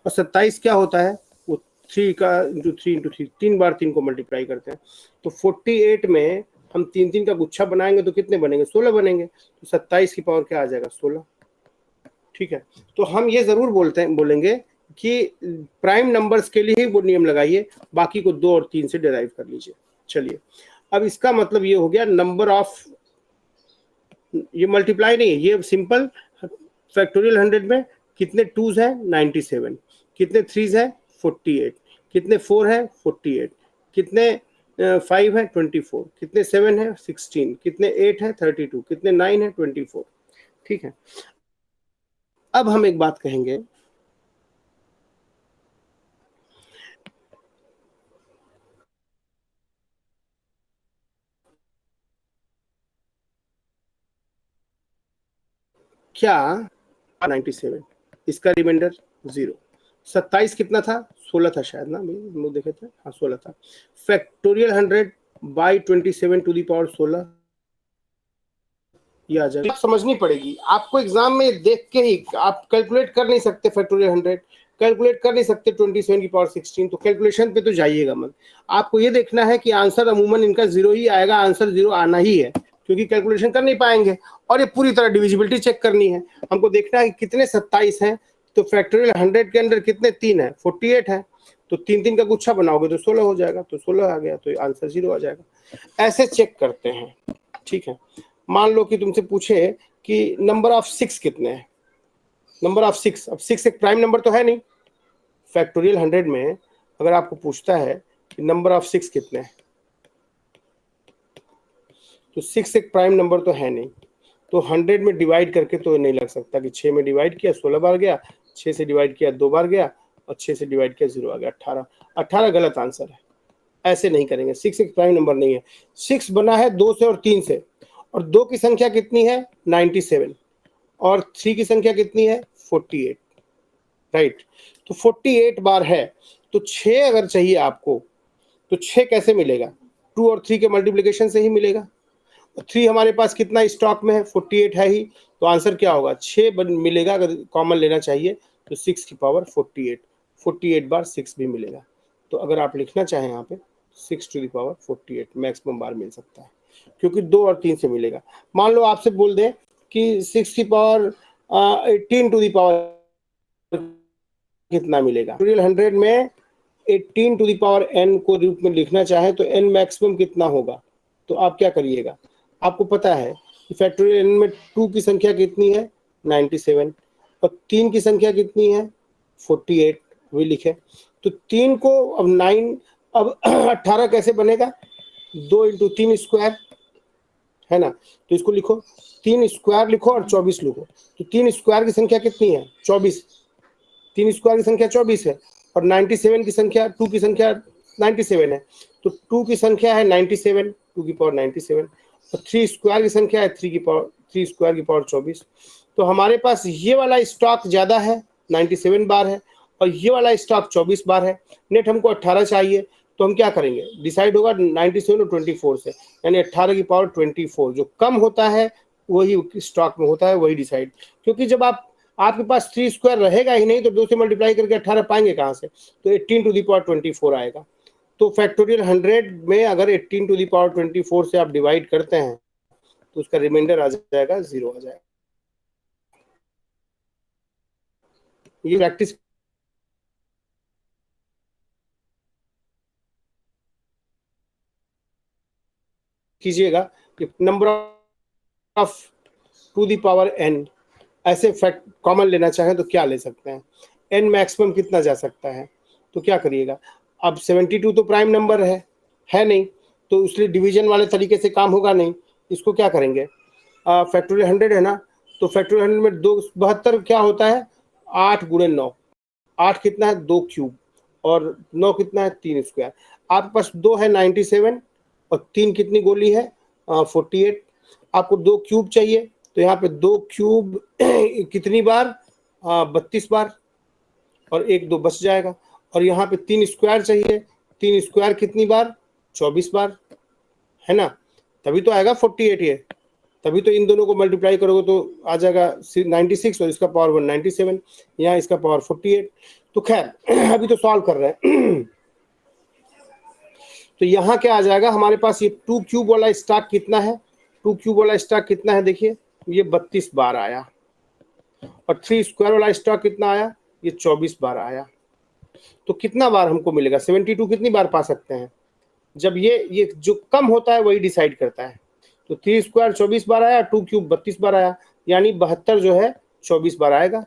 और 27 क्या होता है, वो 3 का इंटू 3 इंटू 3, 3 बार 3 को मल्टीप्लाई करते हैं। तो 48 में हम 3 का गुच्छा बनाएंगे तो कितने बनेंगे? 16 बनेंगे। तो 27 की पावर क्या आ जाएगा? 16। ठीक है, तो हम ये जरूर बोलेंगे कि प्राइम नंबर्स के लिए ही वो नियम लगाइए, बाकी को 2 और 3 से डिराइव कर लीजिए। चलिए, अब इसका मतलब ये हो गया नंबर ऑफ, ये मल्टीप्लाई नहीं है, ये सिंपल फैक्टोरियल 100 में कितने 2s है 97, कितने 3s है 48, कितने 4 है 48, कितने 5 है 24, कितने 7 है 16, कितने 8 है 32, कितने 9 है 24। ठीक है, अब हम एक बात कहेंगे, क्या 97, इसका रिमाइंडर 0, 27 कितना था? 16 था शायद ना, हम लोग देखे थे, हाँ 16 था। Factorial 100 by 27 to the power 16, ये आ जाएगा। समझनी पड़ेगी आपको, एग्जाम में देख के ही आप कैलकुलेट कर नहीं सकते, फैक्टोरियल 100 कैलकुलेट कर नहीं सकते 27 की पावर 16, तो कैलकुलेशन पे तो जाइएगा मत। आपको ये देखना है कि आंसर अमूमन इनका 0 ही आएगा, आंसर 0 आना ही है, क्योंकि कैलकुलेशन कर नहीं पाएंगे। और ये पूरी तरह डिविजिबिलिटी चेक करनी है, हमको देखना है कि कितने 27 हैं, तो फैक्टोरियल 100 के अंदर कितने 3 है 48 है, तो 3 का गुच्छा बनाओगे तो 16 हो जाएगा, तो 16 आ गया, तो आंसर 0 आ जाएगा। ऐसे चेक करते हैं। ठीक है, मान लो कि तुमसे पूछे कि नंबर ऑफ 6 कितने हैं, नंबर ऑफ 6, अब 6 एक प्राइम नंबर तो है नहीं, फैक्टोरियल 100 में अगर आपको पूछता है कि नंबर ऑफ 6 कितने हैं, तो 6 एक प्राइम नंबर तो है नहीं, तो 100 में डिवाइड करके तो नहीं लग सकता कि 6 में डिवाइड किया 16 बार गया, 6 से डिवाइड किया 2 बार गया, और 6 से डिवाइड किया 0 आ गया 18। 18 गलत आंसर है, ऐसे नहीं करेंगे, 6 एक प्राइम नंबर नहीं है। 6 बना है 2 से और 3 से, और 2 की संख्या कितनी है 97, और 3 की संख्या कितनी है 48, राइट। तो 48 बार है, तो 6 अगर चाहिए आपको, तो 6 कैसे मिलेगा? 2 और 3 के मल्टीप्लिकेशन से ही मिलेगा। 3 हमारे पास कितना स्टॉक में है 48 है ही, तो आंसर क्या होगा 6 मिलेगा। अगर कॉमन लेना चाहिए तो 6 की पावर 48, 48 बार 6 भी मिलेगा। तो अगर आप लिखना चाहें यहाँ पे 6 टू द पावर 48 मैक्सिमम बार मिल सकता है, क्योंकि 2 और 3 से मिलेगा। मान लो आपसे बोल दें कि 6 की पावर 18 टू द पावर कितना मिलेगा, 100 में 18 टू द पावर n को रूप में लिखना चाहे तो n मैक्सिमम कितना होगा, तो आप क्या करिएगा? आपको पता है कि फैक्टोरियल n में 2 की संख्या कितनी है 97, और 3 की संख्या कितनी है 48, वही लिखे। तो 3 को अब 9, अब 18 कैसे बनेगा? 2 इंटू 3 स्क्वायर है ना, तो इसको लिखो 3 स्क्वायर लिखो और 24 लिखो। तो 3 स्क्वायर की संख्या कितनी है 24, 3 स्क्वायर की संख्या 24 है, और 97 की संख्या 2 की संख्या 97 है, तो 2 की संख्या है 97, 2 की पावर 97, और 3 स्क्वायर की संख्या है 3 की पावर 3 स्क्वायर की पावर 24। तो हमारे पास ये वाला स्टॉक ज़्यादा है 97 बार है, और ये वाला स्टॉक 24 बार है। नेट हमको 18 चाहिए, तो हम क्या करेंगे? डिसाइड होगा 97 और 24 से, यानी 18 की पावर 24, जो कम होता है वही स्टॉक में होता है, वही डिसाइड। क्योंकि जब आपके पास 3 स्क्वायर रहेगा ही नहीं, तो 2 से मल्टीप्लाई करके 18 पाएंगे कहाँ से? तो 18 टू दी पावर 24 आएगा। तो फैक्टोरियल 100 में अगर 18 टू दी पावर 24 से आप डिवाइड करते हैं तो उसका रिमाइंडर आ जाएगा 0 आ जाएगा। ये प्रैक्टिस कीजिएगा कि number of to the power n ऐसे फैक्ट कॉमन लेना चाहें तो क्या ले सकते हैं, n मैक्सिमम कितना जा सकता है, तो क्या करिएगा। अब 72 तो प्राइम नंबर है नहीं, तो इसलिए डिवीजन वाले तरीके से काम होगा नहीं। इसको क्या करेंगे, फैक्टोरियल 100 है ना, तो फैक्टोरियल 100 में 72 क्या होता है, 8 गुणे 9, 8 कितना है 2 क्यूब, और 9 कितना है 3 स्क्वायर। आपके पास 2 है 97, और 3 कितनी गोली है 48। आपको 2 क्यूब चाहिए, तो यहाँ पे 2 क्यूब कितनी बार 32 बार, और 1 2 बच जाएगा। और यहाँ पे 3 स्क्वायर चाहिए, 3 स्क्वायर कितनी बार 24 बार, है ना, तभी तो आएगा 48 ये। तभी तो इन दोनों को मल्टीप्लाई करोगे तो आ जाएगा 96, और इसका पावर 197, यहाँ इसका पावर 48। तो खैर अभी तो सॉल्व कर रहे हैं। तो यहाँ क्या आ जाएगा हमारे पास, ये 2 क्यूब वाला स्टॉक कितना है, 2 क्यूब वाला स्टॉक कितना है, देखिए ये 32 बार आया, और 3 स्क्वायर वाला स्टॉक कितना आया, ये 24 बार आया। तो कितना बार हमको मिलेगा, 72 कितनी बार पा सकते हैं, जब ये जो कम होता है वही डिसाइड करता है। तो 3 स्क्वायर 24 बार आया, 2 क्यूब 32 बार आया, यानी 72 जो है 24 बार आएगा,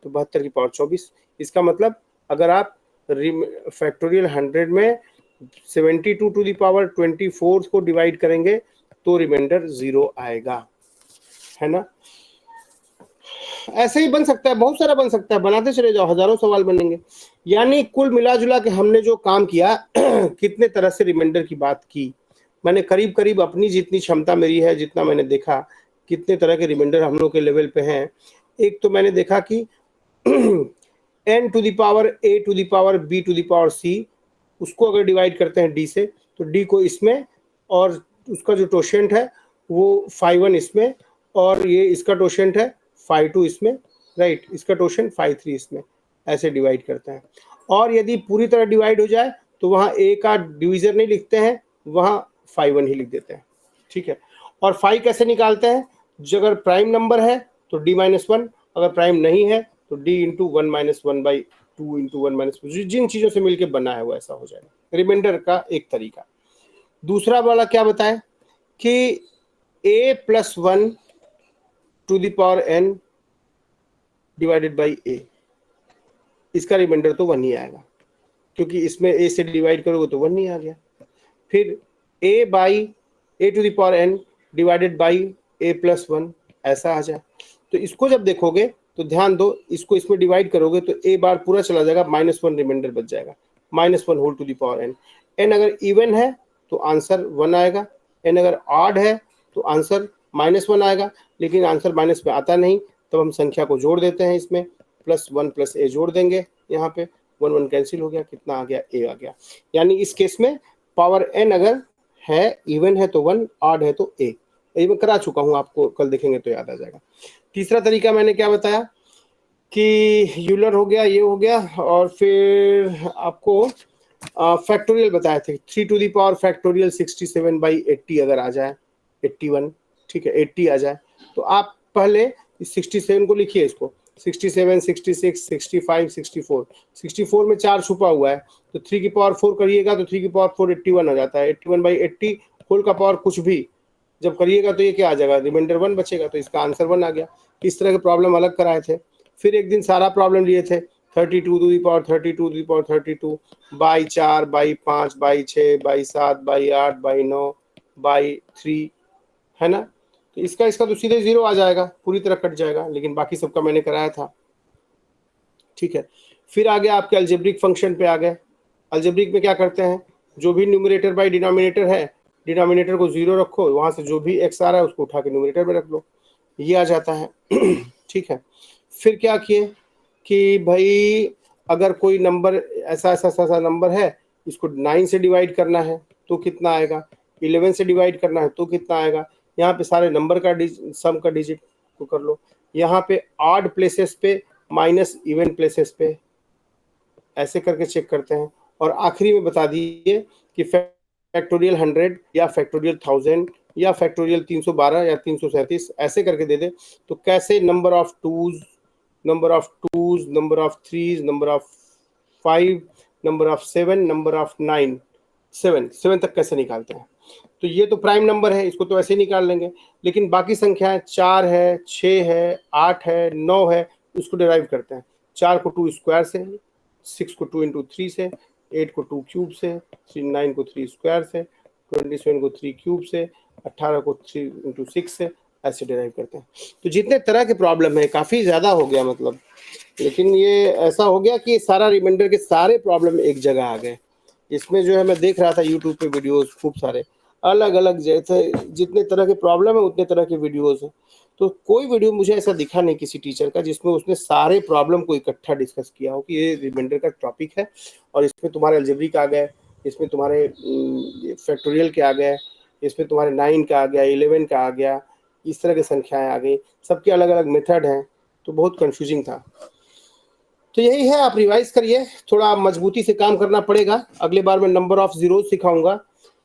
तो 72 की पावर 24। इसका मतलब अगर आप फैक्टोरियल 100 में 72 टू द पावर 24 को डिवाइड करेंगे तो रिमाइंडर 0 आएगा, है ना। ऐसे ही बन सकता है, बहुत सारा बन सकता है, बनाते चले जाओ, हजारों सवाल बनेंगे। यानी कुल मिला जुला के हमने जो काम किया कितने तरह से रिमाइंडर की बात की, मैंने करीब करीब अपनी जितनी क्षमता मेरी है, जितना मैंने देखा कितने तरह के रिमाइंडर हम लोग के लेवल पे हैं। एक तो मैंने देखा कि n to the power a to the power b to the power c, उसको अगर डिवाइड करते हैं d से, तो d को इसमें, और उसका जो टोशेंट है वो 5 1 इसमें, और ये इसका टोशेंट है 5 2 इसमें, राइट, इसका टोशेंट 5 3 इसमें, ऐसे डिवाइड करते हैं। और यदि पूरी तरह डिवाइड हो जाए तो वहाँ a का डिवीजर नहीं लिखते हैं, वहाँ 5 1 ही लिख देते हैं, ठीक है। और 5 कैसे निकालते हैं, जो अगर प्राइम नंबर है तो d-1, अगर प्राइम नहीं है तो d इंटू 1 - 1/2 इंटू 1 - जिन चीज़ों से मिलकर बना है वो ऐसा हो जाएगा, रिमाइंडर का एक तरीका। दूसरा वाला क्या बताएं कि a+1 to the power n divided by a, इसका रिमाइंडर तो 1 ही आएगा, क्योंकि इसमें a से डिवाइड करोगे तो 1 ही आ गया। फिर a to the power n divided by a+1 ऐसा आ जाए। तो इसको जब देखोगे तो ध्यान दो, इसको इसमें डिवाइड करोगे तो a बार पूरा चला जाएगा, -1 रिमाइंडर बच जाएगा, -1 whole to the power n। n अगर इवन है तो आंसर 1 आएगा, n अगर ऑड है तो आंसर -1 आएगा, लेकिन आंसर माइनस में आता नहीं, तब हम संख्या को जोड़ देते हैं, इसमें +1 + a जोड़ देंगे, यहाँ पे 1 1 कैंसिल हो गया, कितना आ गया, a आ गया। यानी इस केस में पावर n अगर है, इवन है तो 1, ऑड है तो a। ये मैं करा चुका हूँ, आपको कल देखेंगे तो याद आ जाएगा। तीसरा तरीका मैंने क्या बताया कि यूलर हो गया, ये हो गया, और फिर आपको फैक्टोरियल बताए थे, 3 टू द पावर फैक्टोरियल 67/80 अगर आ जाए, 81, ठीक है, 80 आ जाए, तो आप पहले इस 67 को लिखिए, इसको 67 66 65 64, 64 में 4 छुपा हुआ है, तो 3 की पावर 4 करिएगा तो 3 की पावर 4 81 हो जाता है, 81/80 होल का पावर कुछ भी जब करिएगा तो ये क्या आ जाएगा, रिमाइंडर 1 बचेगा, तो इसका आंसर 1 आ गया। इस तरह के प्रॉब्लम अलग कराए थे। फिर एक दिन सारा प्रॉब्लम लिए थे, 32 to the power 32 to the power 32 by 4 by 5 by 6 by 7 by 8 by 9 by 3, है ना। तो इसका तो सीधे 0 आ जाएगा, पूरी तरह कट जाएगा, लेकिन बाकी सबका मैंने कराया था, ठीक है। फिर आगे आपके अलजेब्रिक फंक्शन पे आ गए। अलजेब्रिक में क्या करते हैं, जो भी न्यूमरेटर बाई डिनोमिनेटर है, डिनोमिनेटर को 0 रखो, वहां से जो भी x आ रहा है उसको उठा के न्यूमरेटर में रख लो, ये आ जाता है। ठीक है। फिर क्या किए कि भाई अगर कोई नंबर ऐसा नंबर है, इसको 9 से डिवाइड करना है तो कितना आएगा, 11 से डिवाइड करना है तो कितना आएगा, यहाँ पे सारे नंबर का सम का डिजिट को कर लो, यहाँ पे ऑड प्लेसेस पे माइनस इवन प्लेसेस पे, ऐसे करके चेक करते हैं। और आखिरी में बता दिए कि फैक्टोरियल 100 या फैक्टोरियल 1000 या फैक्टोरियल 312 या 337 ऐसे करके दे दे, तो कैसे number of twos, number of threes, number of 5, number of 7, number of 9, 7 तक कैसे निकालते हैं। तो ये तो प्राइम नंबर है, इसको तो ऐसे ही निकाल लेंगे, लेकिन बाकी संख्याएं 4 है, 6 है, 8 है, 9 है, उसको डिराइव करते हैं। 4 को 2 स्क्वायर से, 6 को 2 इंटू 3 से, 8 को 2 क्यूब से, 9 को 3 स्क्वायर से, 27 को 3 क्यूब से, 18 को 3 इंटू 6 से, ऐसे डिराइव करते हैं। तो जितने तरह के प्रॉब्लम है, काफ़ी ज़्यादा हो गया मतलब, लेकिन ये ऐसा हो गया कि सारा रिमाइंडर के सारे प्रॉब्लम एक जगह आ गए। इसमें जो है मैं देख रहा था यूट्यूब पे वीडियोस खूब सारे अलग अलग, जैसे जितने तरह के प्रॉब्लम है उतने तरह के वीडियोस हैं। तो कोई वीडियो मुझे ऐसा दिखा नहीं किसी टीचर का जिसमें उसने सारे प्रॉब्लम को इकट्ठा डिस्कस किया हो कि ये रिमाइंडर का टॉपिक है और इसमें तुम्हारे अलजेब्रिक आ गए, इसमें तुम्हारे फैक्टोरियल के आ गए, इसमें तुम्हारे 9 का आ गया, 11 का आ गया, इस तरह की संख्याएं आ गई, सबके अलग अलग मेथड हैं। तो बहुत कंफ्यूजिंग था। तो यही है, आप रिवाइज करिए, थोड़ा मजबूती से काम करना पड़ेगा। अगले बार मैं नंबर ऑफ जीरो सिखाऊंगा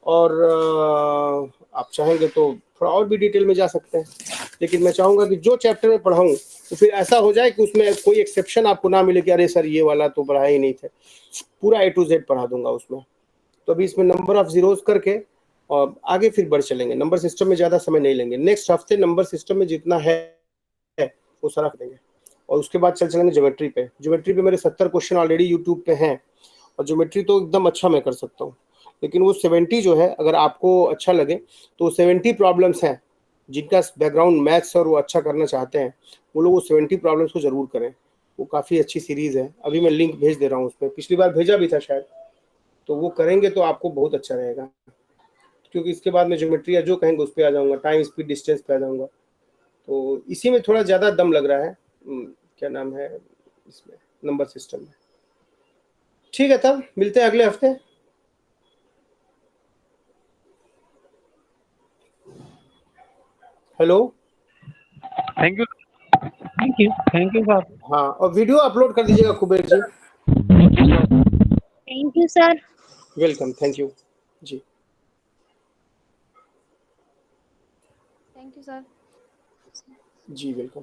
और आप चाहेंगे तो थोड़ा और भी डिटेल में जा सकते हैं, लेकिन मैं चाहूँगा कि जो चैप्टर में पढ़ाऊँ तो फिर ऐसा हो जाए कि उसमें कोई एक्सेप्शन आपको ना मिले कि अरे सर ये वाला तो पढ़ा ही नहीं थे, पूरा A to Z पढ़ा दूंगा उसमें। तो अभी इसमें नंबर ऑफ जीरोस करके और आगे फिर बढ़ चलेंगे। नंबर सिस्टम में ज़्यादा समय नहीं लेंगे, नेक्स्ट हफ्ते नंबर सिस्टम में जितना है वो सारा कर देंगे और उसके बाद चलेंगे ज्योमेट्री पे। ज्योमेट्री पे मेरे 70 क्वेश्चन ऑलरेडी यूट्यूब पे हैं और ज्योमेट्री तो एकदम अच्छा मैं कर सकता हूँ, लेकिन वो 70 जो है, अगर आपको अच्छा लगे तो 70 प्रॉब्लम्स हैं जिनका बैकग्राउंड मैथ्स और वो अच्छा करना चाहते हैं, वो लोग वो 70 प्रॉब्लम्स को ज़रूर करें। वो काफ़ी अच्छी सीरीज़ है, अभी मैं लिंक भेज दे रहा हूँ उस पर, पिछली बार भेजा भी था शायद। तो वो करेंगे तो आपको बहुत अच्छा रहेगा, क्योंकि इसके बाद में ज्योमेट्री या जो कहेंगे उस पर आ जाऊँगा, टाइम स्पीड डिस्टेंस पे आ जाऊँगा। तो इसी में थोड़ा ज़्यादा दम लग रहा है, क्या नाम है इसमें, नंबर सिस्टम में। ठीक है, तब मिलते हैं अगले हफ्ते। Hello, thank you sir. हाँ, और वीडियो अपलोड कर दीजिएगा Kuber ji. Thank you sir. Welcome, thank you जी। Thank you sir. जी वेलकम।